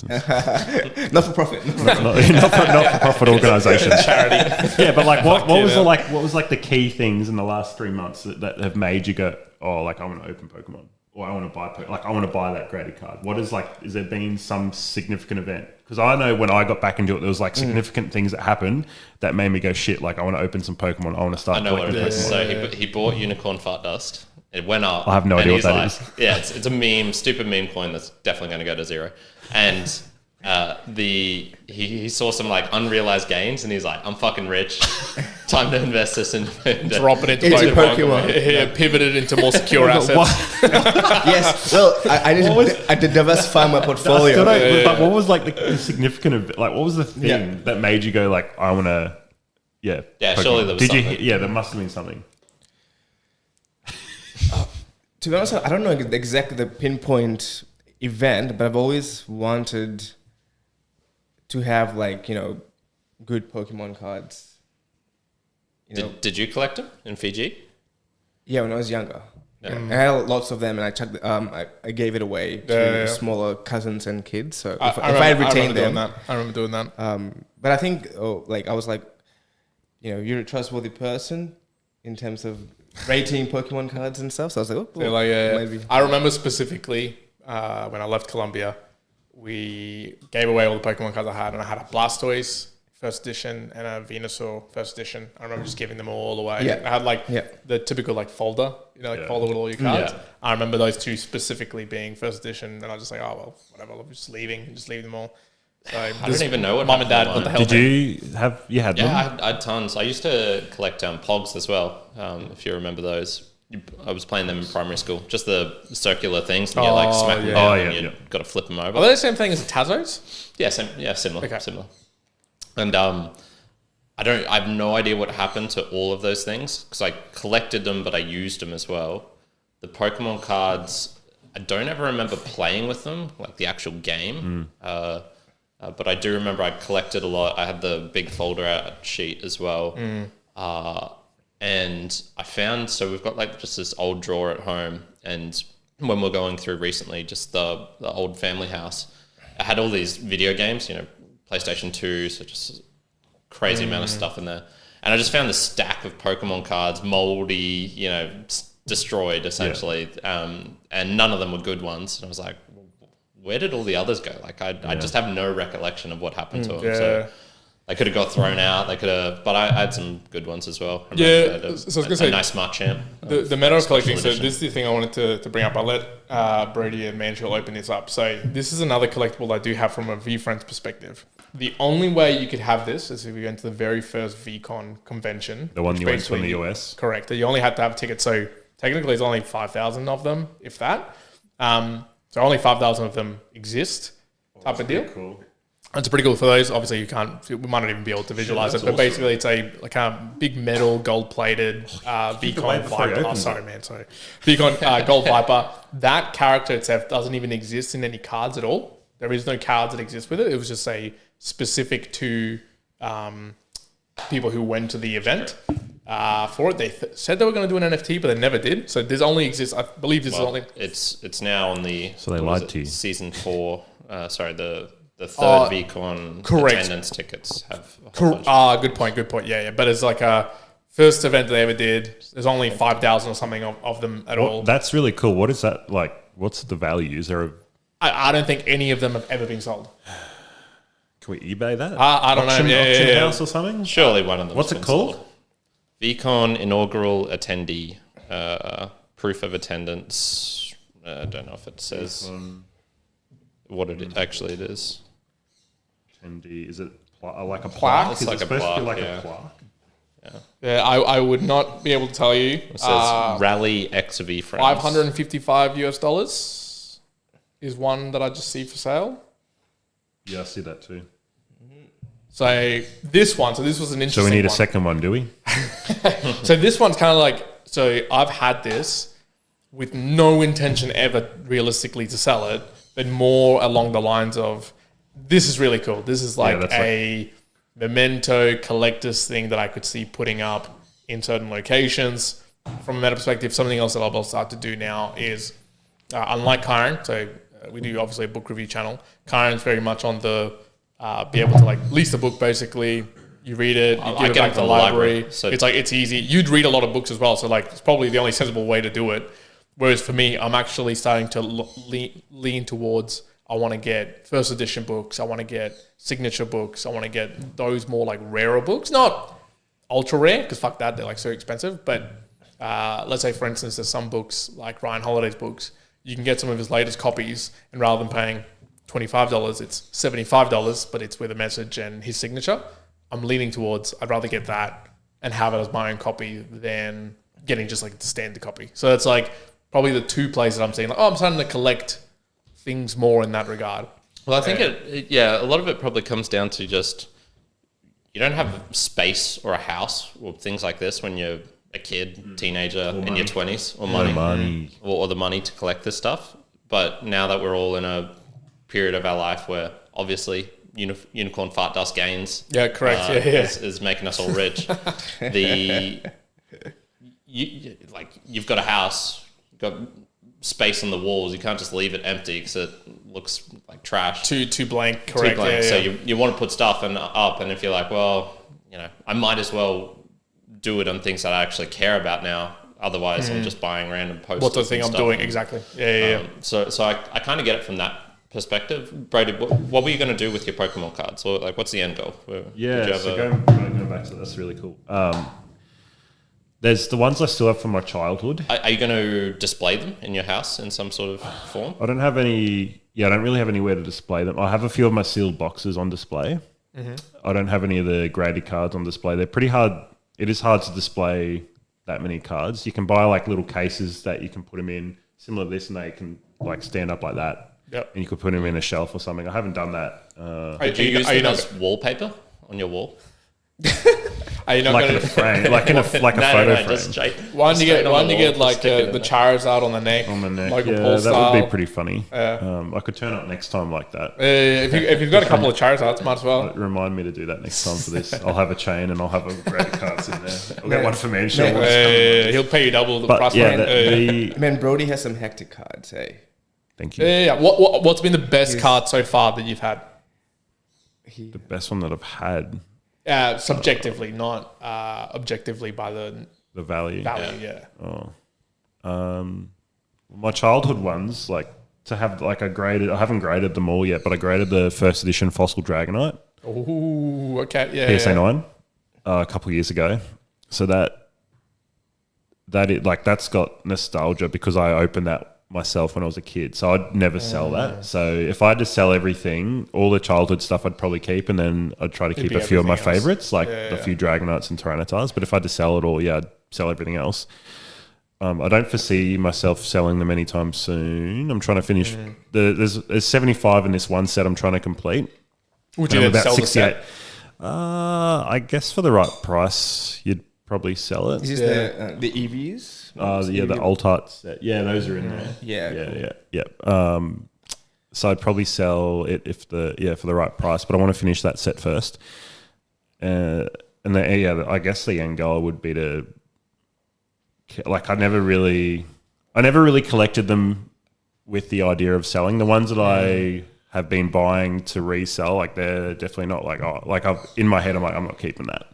profit. Not for profit organisation. Charity. Yeah, but like what was the key things in the last 3 months that have made you go, oh, like I want to open Pokemon, or I want to buy that graded card? What is like, has there been some significant event? Because I know when I got back into it, there was like significant things that happened that made me go, shit, like I want to open some Pokemon. I want to start collecting Pokemon. I know what it is. So he bought Unicorn Fart Dust. It went up. I have no idea what that is. Yeah, it's a meme, stupid meme coin that's definitely going to go to zero. And he saw some like unrealized gains and he's like, I'm fucking rich. Time to invest this in drop it into Pokemon. Yeah, pivot it into more secure assets. Yes. Well, I did diversify my portfolio. But what was like the significant, like what was the thing that made you go like, I want to, Pokemon. Surely there was something. There must have been something. To be honest, I don't know exactly the pinpoint event, but I've always wanted to have like, you know, good Pokemon cards. Did you collect them in Fiji? Yeah, when I was younger. Yeah. I had lots of them, and I chucked. I gave it away to smaller cousins and kids. So if I had retained them, I remember doing that. But I think, I was like, you know, you're a trustworthy person in terms of rating Pokemon cards and stuff. So I was like, maybe. I remember specifically when I left Colombia, we gave away all the Pokemon cards I had, and I had a Blastoise first edition and a Venusaur first edition. I remember just giving them all away. Yeah. I had like the typical like folder, folder with all your cards. Yeah. I remember those two specifically being first edition, and I was just like, oh well, whatever, I'll just leave them all. So I don't even know what mum and dad what the hell. Did you have? You had them? Yeah, I had tons. I used to collect Pogs as well. If you remember those. I was playing them in primary school. Just the circular things, and you like smack them down, and you got to flip them over. Are they the same thing as Tazos? Yeah, similar. Okay. Similar. And I have no idea what happened to all of those things because I collected them, but I used them as well. The Pokemon cards, I don't ever remember playing with them, like the actual game. But I do remember I collected a lot. I had the big folder out sheet as well. And I found, so we've got like just this old drawer at home, and when we're going through recently, just the old family house, I had all these video games, PlayStation 2, so just crazy amount of stuff in there. And I just found this stack of Pokemon cards, moldy, destroyed essentially. And none of them were good ones. And I was like, where did all the others go? Like I just have no recollection of what happened to them. Yeah. So they could have got thrown out. They could have, but I had some good ones as well. I Yeah, had so I was gonna say a nice Machamp. the meta of collecting. So edition. this is the thing I wanted to bring up. I'll let Brodie and Mansheel open this up. So this is another collectible I do have from a VeeFriends perspective. The only way you could have this is if you went to the very first VCon convention. The one which you went to in the basically- US. Correct. You only had to have a ticket. So technically, it's only 5,000 of them, if that. So only 5,000 of them exist, type of deal. Cool. It's pretty cool for those. Obviously, we might not even be able to visualize that's it, but awesome. basically, it's a big metal, gold-plated VCon Viper. Oh, sorry, man, sorry. VCon Gold Viper. That character itself doesn't even exist in any cards at all. There is no cards that exist with it. It was just specific to people who went to the event for it. They said they were going to do an NFT, but they never did. So this only exists. I believe this is only. It's now on the. So they lied to you. Season 4. The third VCon correct. attendance tickets have. A whole bunch. Good point. Yeah. But it's like a first event they ever did. There's only 5,000 or something of them at all. That's really cool. What is that like? What's the value? Is there a... I don't think any of them have ever been sold. Can we eBay that? I don't know. Auction house or something? Surely one of them. What's it called? VCon inaugural attendee, proof of attendance. I don't know if it says what it actually is. Attendee, is it like a Plaque? plaque? It's Is like it a supposed to be plaque, like yeah. a plaque? Yeah, I would not be able to tell you. It says Rally X VeeFriends. $555 is one that I just see for sale. Yeah, I see that too. So this was an interesting So we need a one. second one, do we? So this one's kind of like, so I've had this with no intention ever realistically to sell it, but more along the lines of, this is really cool. This is like that's a memento collector's thing that I could see putting up in certain locations. From a meta perspective, something else that I'll start to do now is, unlike Kyron, so we do obviously a book review channel, Kyron's very much on the be able to like lease the book basically. You read it, you give it back to the library. So It's easy. You'd read a lot of books as well, so like it's probably the only sensible way to do it. Whereas for me, I'm actually starting to lean towards, I want to get first edition books, I want to get signature books, I want to get those more like rarer books, not ultra rare, because fuck that, they're like so expensive. But let's say, for instance, there's some books like Ryan Holiday's books, you can get some of his latest copies, and rather than paying $25, it's $75, but it's with a message and his signature. I'm leaning towards, I'd rather get that and have it as my own copy than getting just like the standard copy. So it's like probably the two places I'm seeing, like, I'm starting to collect things more in that regard. Well, I think a lot of it probably comes down to just, you don't have space or a house or things like this when you're a kid, teenager, in your 20s, or money. Or the money to collect this stuff. But now that we're all in a period of our life where obviously unicorn fart dust gains, Yeah, correct. is making us all rich. You've got a house, you've got space on the walls. You can't just leave it empty because it looks like trash. Too blank, correct. Too blank. Yeah, So yeah. you want to put stuff up, and if you're like, well, I might as well do it on things that I actually care about now. Otherwise, I'm just buying random posters. What's the thing I'm doing? Exactly. Yeah. So I kind of get it from that perspective. Brodie, what were you going to do with your Pokemon cards? Or like, what's the end goal? Yeah, so going back to that, that's really cool. There's the ones I still have from my childhood. Are you going to display them in your house in some sort of form? I don't have any... Yeah, I don't really have anywhere to display them. I have a few of my sealed boxes on display. Mm-hmm. I don't have any of the graded cards on display. They're pretty hard. It is hard to display that many cards. You can buy like little cases that you can put them in, similar to this, and they can like stand up like that. Yep. And you could put them in a shelf or something. I haven't done that. Did you use them as wallpaper on your wall? Are you not like going in a frame, like in a photo frame. Just Why don't you get like the Charizard on the neck? On the neck, Logan yeah, Paul that style. would be pretty funny. I could turn up next time like that. If you've got a couple of Charizards, might as well. Remind me to do that next time for this. I'll have a chain and I'll have a graded cards in there. I'll get one for Mansheel. He'll pay you double the But price. yeah, Man, Brodie has some hectic cards, hey. thank you. Yeah. What's been the best card so far that you've had? The best one that I've had, Subjectively, not objectively by the the value. value. Yeah. My childhood ones, like to have like I haven't graded them all yet, but I graded the first edition Fossil Dragonite. Oh, okay, yeah. PSA 9 a couple of years ago. So that's got nostalgia because I opened that myself when I was a kid. So I'd never sell that. So if I had to sell everything, all the childhood stuff I'd probably keep, and then I'd try to keep a few of my favorites, like a few Dragonites and Tyrannitars. But if I had to sell it all, I'd sell everything else. I don't foresee myself selling them anytime soon. I'm trying to finish. There's 75 in this one set I'm trying to complete. Would you then sell the set? I guess for the right price, you'd probably sell it. Is this the EVs? The Alt-Art set. Yeah, those are in there. Yeah. So I'd probably sell it for the right price, but I want to finish that set first. I guess the end goal would be to I never really collected them with the idea of selling. The ones that I have been buying to resell, like they're definitely not in my head I'm like, I'm not keeping that.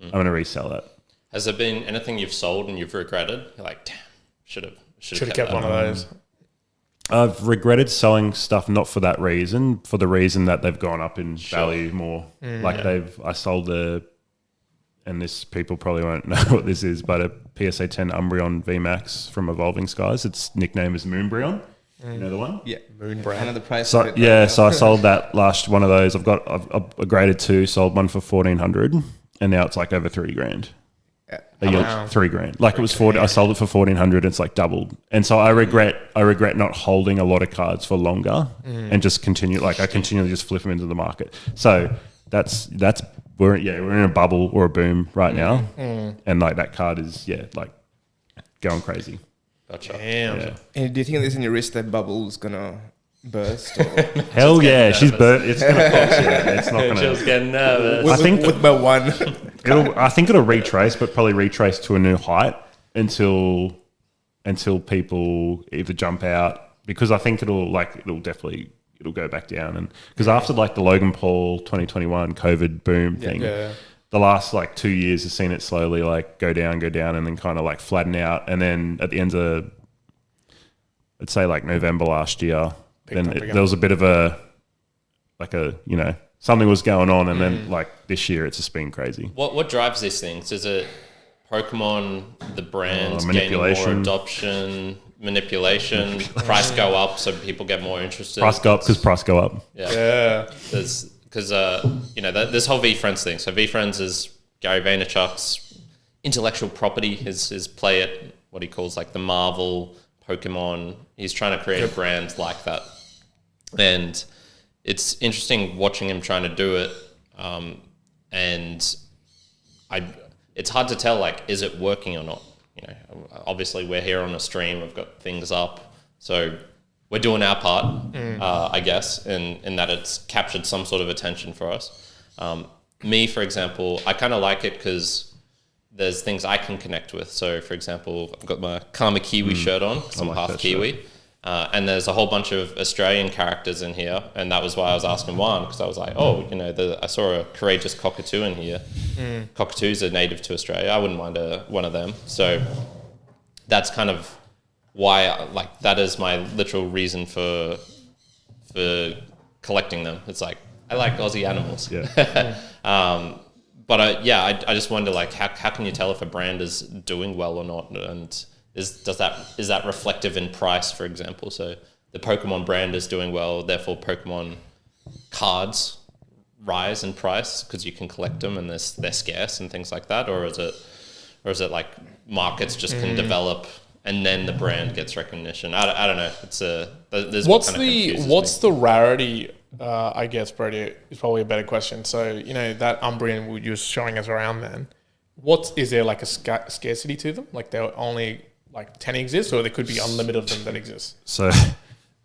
I'm going to resell that. Has there been anything you've sold and you've regretted? You're like, damn, should have kept one of those. I've regretted selling stuff not for that reason, for the reason that they've gone up in value more. I sold and this people probably won't know what this is, but a PSA 10 Umbreon VMAX from Evolving Skies. Its nickname is Moonbryon. You know the one? Yeah, Moonbryon. Kind of the price. So I sold that last one of those. I've a graded 2, sold one for 1,400, and now it's like over $3,000. Yeah. $3,000. Like it was 40. I sold it for 1,400. It's like doubled. And so I regret not holding a lot of cards for longer and just continue. Like I continually just flip them into the market. So we're in a bubble or a boom right now, and like that card is like going crazy. Gotcha. Damn. Yeah. And do you think there's any risk that bubble's gonna burst? Or Hell yeah, she's burnt. It's gonna pop. It's not gonna. Just getting nervous. I think with my one. I think it'll retrace, but probably retrace to a new height until people either jump out, because I think it'll go back down, and because after like the Logan Paul 2021 COVID boom thing, the last like 2 years has seen it slowly like go down, and then kind of like flatten out, and then at the end of let's say like November last year, there was a bit of something was going on, and then like this year it's just been crazy. What drives these things? Is it Pokemon, the brand, gaining more manipulation, price go up so people get more interested? Price go up because price go up. Yeah. Because this whole VeeFriends thing. So VeeFriends is Gary Vaynerchuk's intellectual property. His play it, what he calls like the Marvel Pokemon. He's trying to create a brand like that, and it's interesting watching him trying to do it. It's hard to tell, like, is it working or not? Obviously we're here on a stream, we've got things up, so we're doing our part, I guess, in that it's captured some sort of attention for us. Me, for example, I kind of like it because there's things I can connect with. So, for example, I've got my Karma Kiwi shirt on because I'm half Kiwi. And there's a whole bunch of Australian characters in here, and that was why I was asking Juan, because I was like, I saw a courageous cockatoo in here. Cockatoos are native to Australia. I wouldn't mind one of them. So that's kind of why that is my literal reason for collecting them. It's like I like Aussie animals. Yeah. I just wonder, like, how can you tell if a brand is doing well or not, and is that reflective in price, for example? So the Pokemon brand is doing well, therefore Pokemon cards rise in price because you can collect them and they're scarce and things like that, or is it like markets just can develop and then the brand gets recognition? I don't know. What's the rarity? I guess, Brodie, is probably a better question. So that Umbreon you were showing us around then. Is there like a scarcity to them? Like there only like 10 exist, or there could be unlimited of them that exist? So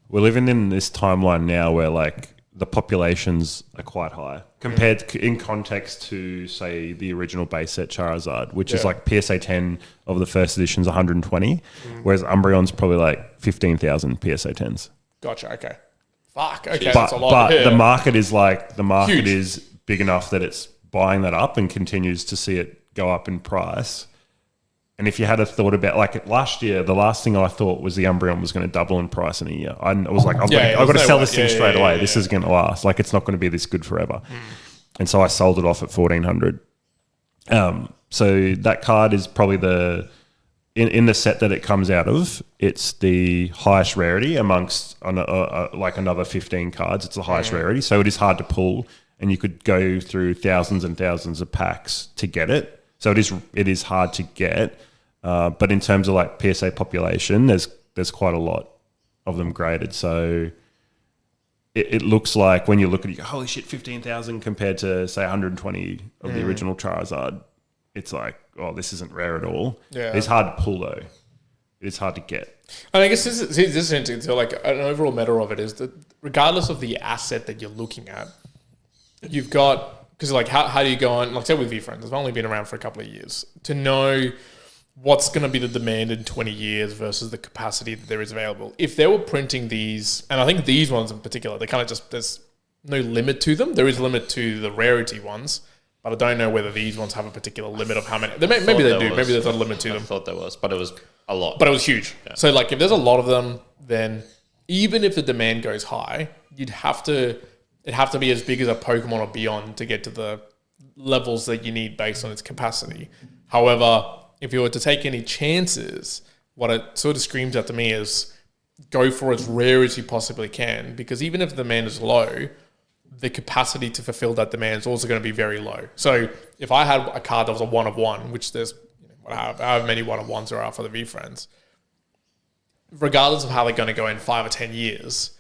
we're living in this timeline now where like the populations are quite high compared in context to, say, the original base set Charizard, which is like PSA 10 of the first edition's 120, whereas Umbreon's probably like 15,000 PSA 10s. Gotcha. Okay. Fuck. Okay. But, that's a lot. but the market is big enough that it's buying that up and continues to see it go up in price. And if you had a thought about, like last year, the last thing I thought was the Umbreon was going to double in price in a year. I was like, I've got to sell this thing straight away. This is going to last. Like, it's not going to be this good forever. And so I sold it off at 1,400. So that card is probably in the set that it comes out of, it's the highest rarity amongst like another 15 cards. It's the highest rarity. So it is hard to pull, and you could go through thousands and thousands of packs to get it. So it is hard to get, but in terms of like PSA population, there's quite a lot of them graded. So it looks like when you look at it, you go, holy shit, 15,000 compared to say 120 of the original Charizard. It's like, oh, this isn't rare at all. Yeah. It's hard to pull though. It's hard to get. And I guess this is interesting. So like an overall meta of it is that regardless of the asset that you're looking at, you've got. Because like how do you go on, like say with VeeFriends, it's only been around for a couple of years, to know what's going to be the demand in 20 years versus the capacity that there is available. If they were printing these, and I think these ones in particular, they kind of just, there's no limit to them. There is a limit to the Rarity ones, but I don't know whether these ones have a particular limit of how many. Maybe they do. Maybe there's a limit to them. I thought there was, but it was a lot. But it was huge. Yeah. So like if there's a lot of them, then even if the demand goes high, it'd have to be as big as a Pokemon or beyond to get to the levels that you need based on its capacity. However, if you were to take any chances, what it sort of screams out to me is go for as rare as you possibly can, because even if the demand is low, the capacity to fulfill that demand is also going to be very low. So if I had a card that was a 1 of 1, which there's however many 1 of 1s there are for the VeeFriends, regardless of how they're going to go in 5 or 10 years,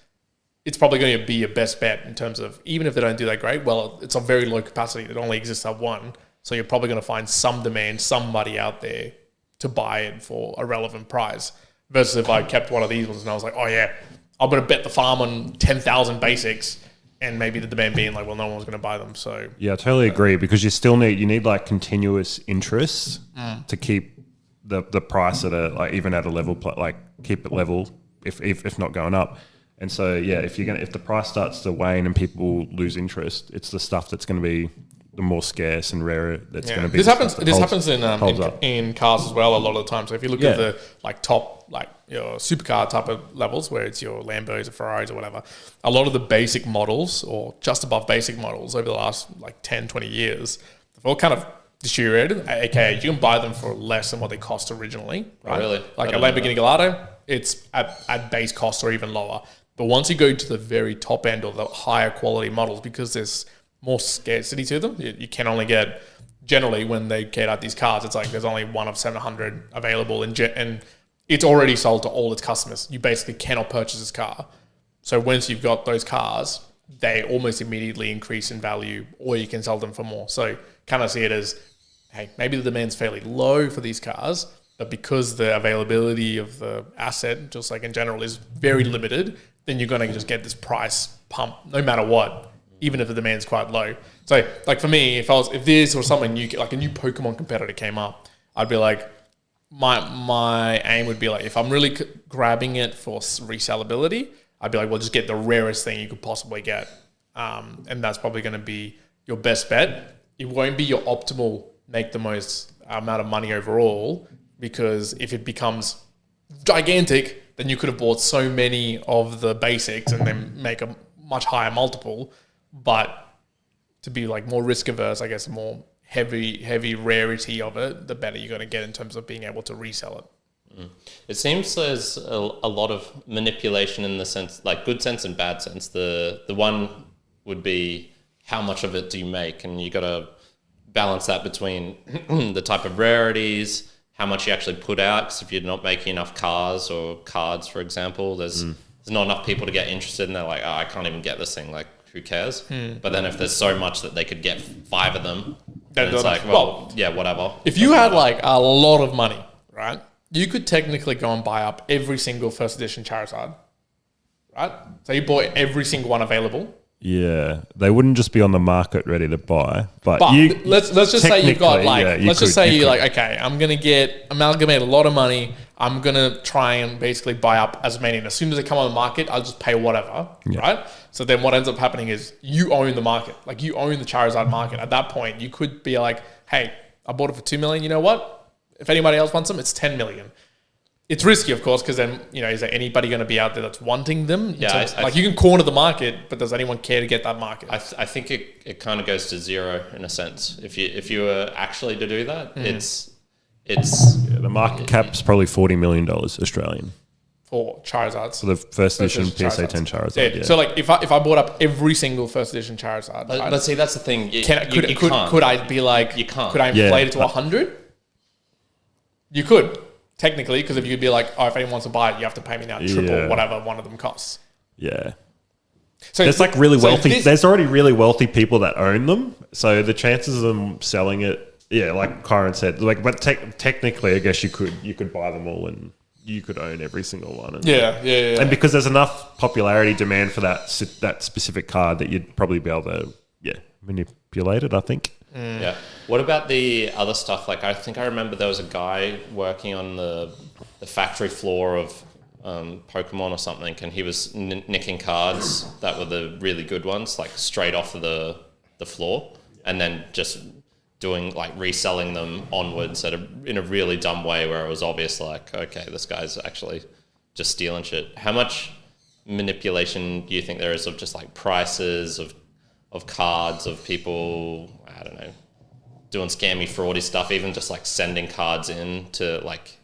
it's probably going to be your best bet in terms of, even if they don't do that great, well, it's a very low capacity that only exists at 1. So you're probably going to find some demand, somebody out there to buy it for a relevant price. Versus if I kept one of these ones and I was like, oh yeah, I'm going to bet the farm on 10,000 basics, and maybe the demand being like, well, no one's going to buy them. So yeah, I totally agree, because you need like continuous interest to keep the price at a, like even at a level, like keep it level if not going up. And so, yeah, if the price starts to wane and people lose interest, it's the stuff that's going to be the more scarce and rarer. That's going to be. This happens in cars as well a lot of the time. So if you look at the like top, like your supercar type of levels, where it's your Lambos or Ferraris or whatever, a lot of the basic models or just above basic models over the last like 10, 20 years, they've all kind of deteriorated. AKA, you can buy them for less than what they cost originally. Right? Oh, really? Like a Lamborghini Gallardo, it's at base cost or even lower. But once you go to the very top end or the higher quality models, because there's more scarcity to them, you can only get, generally when they get out these cars, it's like there's only 1 of 700 available and it's already sold to all its customers. You basically cannot purchase this car. So once you've got those cars, they almost immediately increase in value, or you can sell them for more. So kind of see it as, hey, maybe the demand's fairly low for these cars, but because the availability of the asset, just like in general, is very limited, then you're going to just get this price pump no matter what, even if the demand's quite low. So like for me, if this or something new, like a new Pokemon competitor came up, I'd be like, my aim would be like, if I'm really grabbing it for resellability, I'd be like, well, just get the rarest thing you could possibly get. And that's probably going to be your best bet. It won't be your optimal, make the most amount of money overall, because if it becomes gigantic, then you could have bought so many of the basics and then make a much higher multiple. But to be like more risk averse, I guess, more heavy rarity of it, the better you're going to get in terms of being able to resell it. It seems there's a lot of manipulation in the sense, like good sense and bad sense. The one would be how much of it do you make, and you got to balance that between the type of rarities, how much you actually put out. Because if you're not making enough cars or cards, for example, there's not enough people to get interested, and they're like, oh, I can't even get this thing. Like, who cares? But then if there's so much that they could get 5 of them, then it's like, well, yeah, whatever. If you had like a lot of money, right, you could technically go and buy up every single first edition Charizard, right? So you bought every single one available. Yeah, they wouldn't just be on the market ready to buy, but let's just say you've got like, let's just say you're like, okay, I'm gonna amalgamate a lot of money. I'm gonna try and basically buy up as many, and as soon as they come on the market, I'll just pay whatever, right? So then what ends up happening is you own the market, like you own the Charizard market. At that point, you could be like, hey, I bought it for $2 million. You know what? If anybody else wants them, it's 10 million. It's risky, of course, because then, is there anybody going to be out there that's wanting them? Yeah, you can corner the market, but does anyone care to get that market? I think it kind of goes to zero in a sense. If you were actually to do that, it's the market cap's probably $40 million Australian. For Charizards. For the first edition PSA 10 Charizard. Yeah. So like if I bought up every single first edition Charizard, but see, that's the thing. Could I be like, you can't. Could I inflate it to 100? You could. Technically, because if you could be like, if anyone wants to buy it, you have to pay me now triple whatever one of them costs. Yeah. So there's like really wealthy. There's already really wealthy people that own them. So the chances of them selling it, like Kyron said, but technically, I guess you could buy them all and you could own every single one. And, yeah. And because there's enough popularity demand for that specific card that you'd probably be able to manipulate it, I think. Yeah. What about the other stuff? Like, I think I remember there was a guy working on the factory floor of Pokemon or something, and he was nicking cards that were the really good ones, like straight off of the floor, and then just doing like reselling them onwards in a really dumb way where it was obvious, like, okay, this guy's actually just stealing shit. How much manipulation do you think there is of just like prices of cards, of people, I don't know, doing scammy, fraudy stuff, even just like sending cards in to like,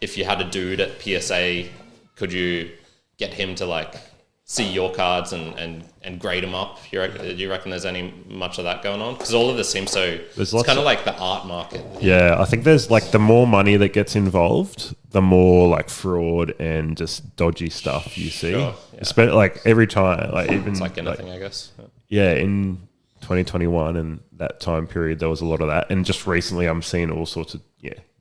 if you had a dude at PSA, could you get him to like see your cards and grade them up? Do you reckon there's any much of that going on? Because all of this seems so, it's kind of like the art market. Yeah, I think there's like the more money that gets involved, the more like fraud and just dodgy stuff you see. Sure, Especially like every time, like even it's like anything, I guess. Yeah, in 2021 and that time period, there was a lot of that. And just recently, I'm seeing all sorts of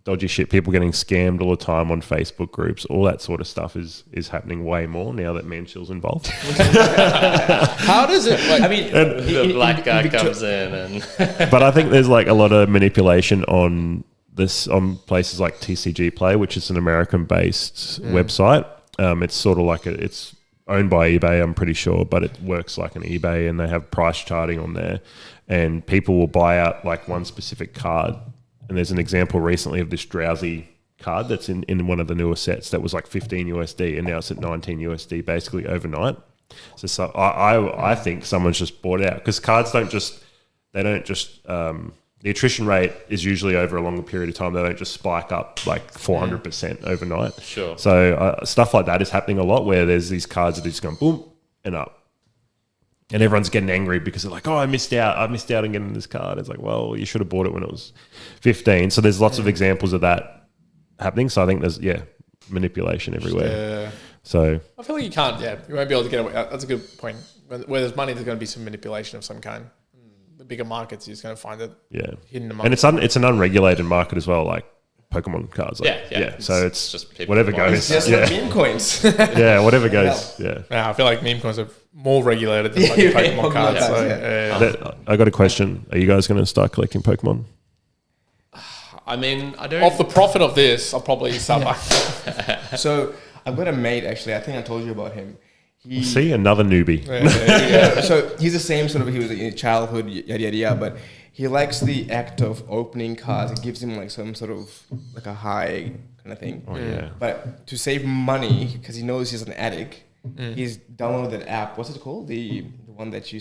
dodgy shit. People getting scammed all the time on Facebook groups. All that sort of stuff is happening way more now that Mansheel's involved. How does it? Like, I mean, the black guy comes in, and but I think there's like a lot of manipulation on places like TCG Play, which is an American-based website. It's sort of like it's owned by eBay, I'm pretty sure, but it works like an eBay, and they have price charting on there, and people will buy out like one specific card. And there's an example recently of this Drowsy card that's in one of the newer sets that was like 15 USD, and now it's at 19 USD basically overnight. So I think someone's just bought it out, because cards don't just the attrition rate is usually over a longer period of time. They don't just spike up like 400% overnight. Sure. So stuff like that is happening a lot, where there's these cards that are just going boom and up. And everyone's getting angry because they're like, I missed out on getting this card. It's like, well, you should have bought it when it was 15. So there's lots of examples of that happening. So I think there's, manipulation everywhere. Yeah. So I feel like you won't be able to get away. That's a good point. Where there's money, there's going to be some manipulation of some kind. The bigger markets, you're just going to find it hidden among. And it's an unregulated market as well, like Pokemon cards. Like, so it's just whatever goes. It's just like meme coins. Yeah, whatever goes. Yeah. I feel like meme coins are more regulated than like Pokemon cards. I got a question. Are you guys going to start collecting Pokemon? I mean, I don't. Off the profit of this, I'll probably start back. So I've got a mate, actually. I think I told you about him. See, another newbie. So he's the same sort of, he was in childhood, yada, but he likes the act of opening cards. It gives him like some sort of like a high kind of thing. Oh, yeah. But to save money, because he knows he's an addict, he's downloaded that app. What's it called? The one that you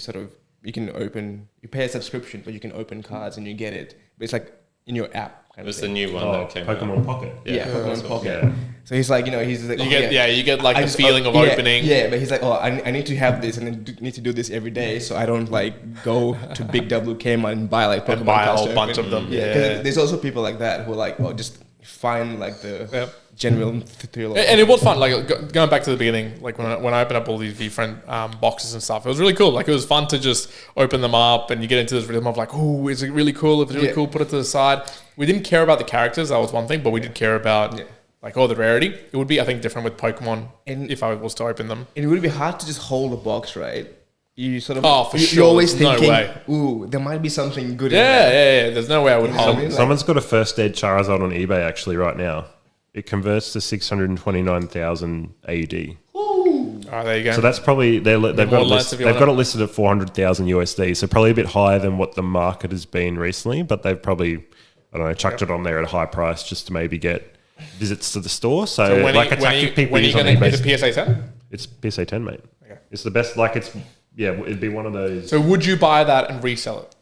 can open, you pay a subscription, but you can open cards and you get it. But it's like in your app. It was the new one that came Pokemon out. Pocket. Yeah, Pokemon Pocket. Yeah. So he's like, he's like, you get like the feeling of opening. Yeah, but he's like, I need to have this, and I need to do this every day, so I don't like go to Big W Kmart and buy like Pokemon and buy a cards. whole bunch of them. Yeah, there's also people like that who are like, just find like the genuine thrill. And it was fun. Like going back to the beginning, like when I opened up all these VeeFriend boxes and stuff, it was really cool. Like it was fun to just open them up, and you get into this rhythm of like, oh, is it really cool? If it's really cool, put it to the side. We didn't care about the characters. That was one thing, but we did care about like the rarity. It would be, I think, different with Pokemon if I was to open them. It would be hard to just hold a box, right? You sort of for sure. You're always thinking, no way. Ooh, there might be something good. Yeah. There's no way I would hold. Someone's got a first ed Charizard on eBay actually right now. It converts to 629,000 AUD. Oh, there you go. So that's probably they've got it listed at 400,000 USD. So probably a bit higher than what the market has been recently, but they've probably I don't know, chucked it on there at a high price just to maybe get visits to the store. So like a tactic people use on eBay. Is it PSA 10? It's PSA 10, mate. Okay. It's the best. Like it'd be one of those. So would you buy that and resell it?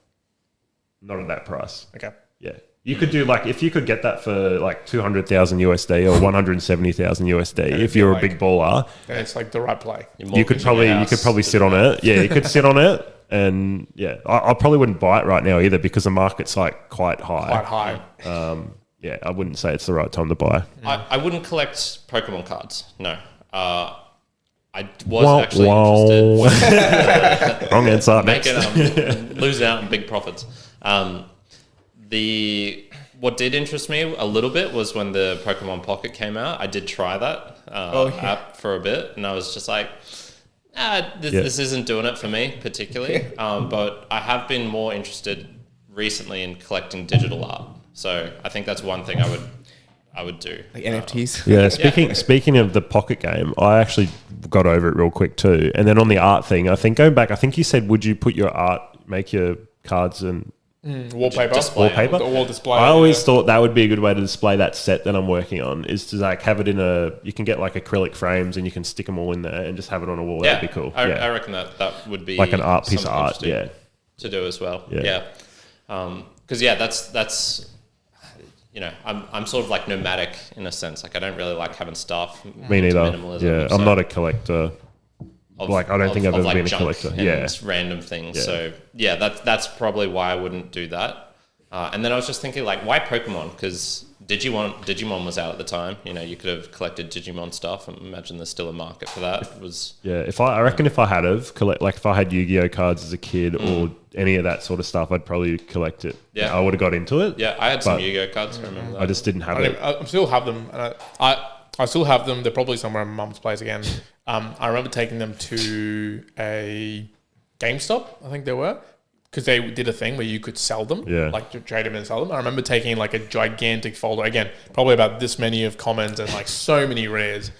Not at that price. Okay. Yeah. You could do like, if you could get that for like 200,000 USD or 170,000 USD, if you're a big baller, then it's like the right play. You could probably sit on it. Yeah, you could sit on it. And yeah, I probably wouldn't buy it right now either because the market's like quite high. Yeah, I wouldn't say it's the right time to buy. I wouldn't collect Pokemon cards. No. I was actually interested. Wrong answer. Lose out on big profits. What did interest me a little bit was when the Pokemon Pocket came out. I did try that app for a bit, and I was just like, this isn't doing it for me particularly. But I have been more interested recently in collecting digital art. So I think that's one thing I would do. Like NFTs? Yeah, speaking of the Pocket game, I actually got over it real quick too. And then on the art thing, I think going back, I think you said, would you put your art, make your cards and wallpaper? Wallpaper? The wall display. I always thought that would be a good way to display that set that I'm working on, is to like have it in you can get like acrylic frames and you can stick them all in there and just have it on a wall. Yeah, that'd be cool. I reckon that would be like an art piece of art, to do as well. Yeah. Because that's you know, I'm sort of like nomadic in a sense. Like I don't really like having stuff. Me neither. Minimalism, yeah, I'm not a collector. I don't think I've ever been a collector. And random things. Yeah. So yeah, that's probably why I wouldn't do that. And then I was just thinking, like, why Pokemon? Because Digimon was out at the time. You know, you could have collected Digimon stuff. I imagine there's still a market for that. I reckon if I had if I had Yu-Gi-Oh cards as a kid or any of that sort of stuff, I'd probably collect it. Yeah, I would have got into it. Yeah, I had some Yu-Gi-Oh cards. I remember that. I just didn't have it. I still have them, and I still have them. They're probably somewhere in my mum's place again. I remember taking them to a GameStop, I think they were, because they did a thing where you could sell them, like to trade them and sell them. I remember taking like a gigantic folder, again, probably about this many of commons and like so many rares.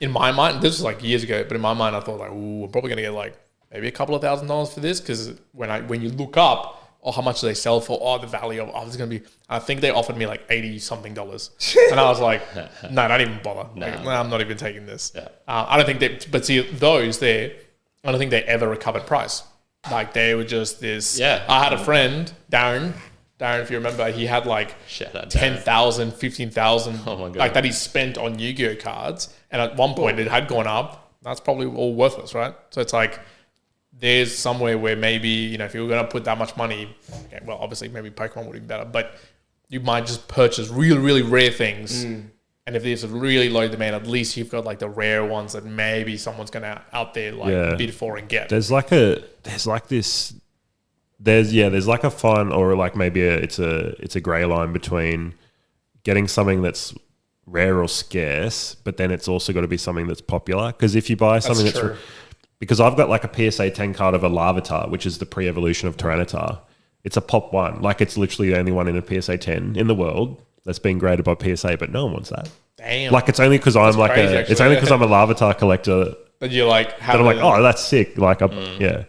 In my mind, this was like years ago, but in my mind, I thought like, ooh, I'm probably going to get like maybe a couple of $1,000s for this, because when you look up, how much do they sell for? The value of this is going to be. I think they offered me like $80-something, and I was like, no, don't even bother. No, I'm not even taking this. Yeah. I don't think they. But see, those there, I don't think they ever recovered price. Like they were just this. Yeah. I had a friend, Darren, if you remember, he had like 10,000, 15,000, like that he spent on Yu-Gi-Oh cards, and at one point it had gone up. That's probably all worthless, right? So it's like, there's somewhere where maybe, you know, if you were going to put that much money, okay, well, obviously maybe Pokemon would be better, but you might just purchase really, really rare things. And if there's a really low demand, at least you've got like the rare ones that maybe someone's going to out there like bid for and get. There's like a fine, or like maybe it's a grey line between getting something that's rare or scarce, but then it's also got to be something that's popular. Because if you buy something that's because I've got like a PSA 10 card of a Larvitar, which is the pre-evolution of Tyranitar. It's a pop one. Like it's literally the only one in a PSA 10 in the world that's been graded by PSA, but no one wants that. Damn. Like it's only because I'm like it's only because I'm a Larvitar collector that you're like, that I'm like, oh, that's sick. Like, yeah.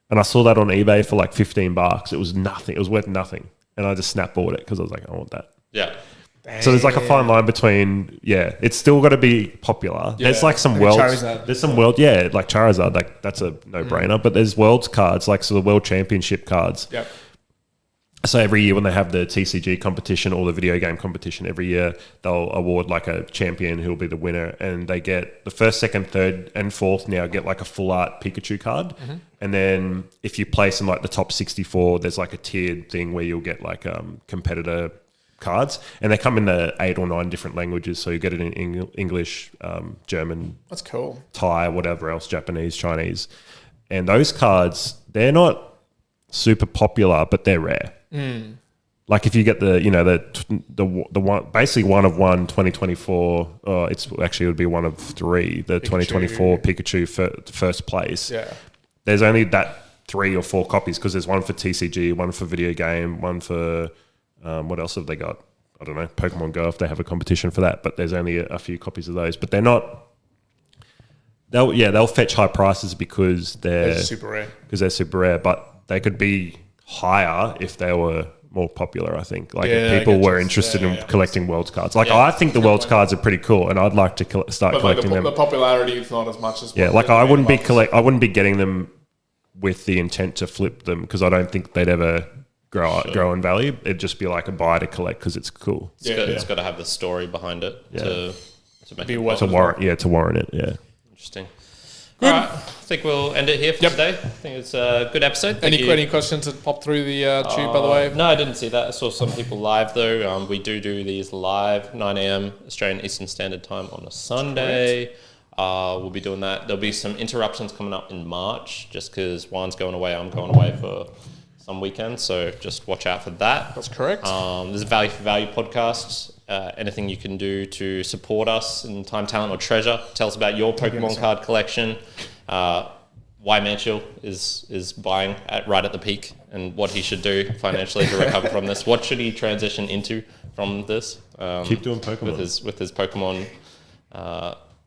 And I saw that on eBay for like $15. It was nothing. It was worth nothing. And I just snap bought it because I was like, I want that. Yeah. Damn. So there's like a fine line between, it's still got to be popular. Yeah. There's like some like worlds. Charizard. There's some world, like Charizard, like that's a no-brainer. But there's worlds cards, like the World Championship cards. Yep. So every year when they have the TCG competition or the video game competition, every year they'll award like a champion who will be the winner, and they get the first, second, third, and fourth now get like a full art Pikachu card. And then if you place in like the top 64, there's like a tiered thing where you'll get like competitor cards, and they come in the 8 or 9 different languages. So you get it in English, German, that's cool, Thai, whatever else, Japanese, Chinese, and those cards, they're not super popular, but they're rare. Like if you get the one, basically one of one 2024, it would be one of 3, the 2024 Pikachu first place. Yeah, there's only that 3 or 4 copies, because there's one for TCG, one for video game, one for what else have they got? I don't know, Pokemon Go, if they have a competition for that, but there's only a few copies of those. But they're not. They'll fetch high prices because they're super rare. Because they're super rare, but they could be higher if they were more popular, I think. Like, Yeah, if people I get were you. interested Yeah, in yeah. collecting Worlds cards. Like, Yeah. I think the Worlds cards are pretty cool, and I'd like to start But like collecting them. the popularity is not as much as Yeah, like I wouldn't be getting them with the intent to flip them, because I don't think they'd ever grow in value. It'd just be like a buy to collect because it's cool. It's got to have the story behind it to make Be it worth To it. warrant it. Yeah. interesting. All right, I think we'll end it here for today. I think it's a good episode. Thank you. Any questions that popped through the tube, by the way? No, I didn't see that. I saw some people live though. We do these live, 9 a.m. Australian Eastern Standard Time on a Sunday. We'll be doing that. There'll be some interruptions coming up in March, just because Juan's going away, I'm going away for some weekend. So just watch out for that. That's correct. There's a Value for Value podcast. Anything you can do to support us in time, talent, or treasure. Tell us about your Pokemon card collection. Why Mansheel is buying right at the peak, and what he should do financially to recover from this. What should he transition into from this? Keep doing Pokemon. with his Pokemon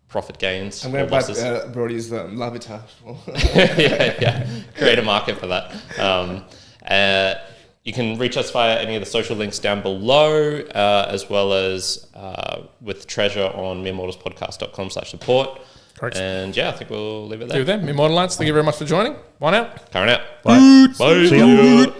profit gains. I'm going or to losses. buy Brodie's Lavitar. yeah. Create a market for that. You can reach us via any of the social links down below, as well as with treasure on meremortalspodcast.com/support. Correct. And yeah, I think we'll leave it there. See you then. Immortalites, thank you very much for joining. One out. Current out. Bye. Bye. See ya.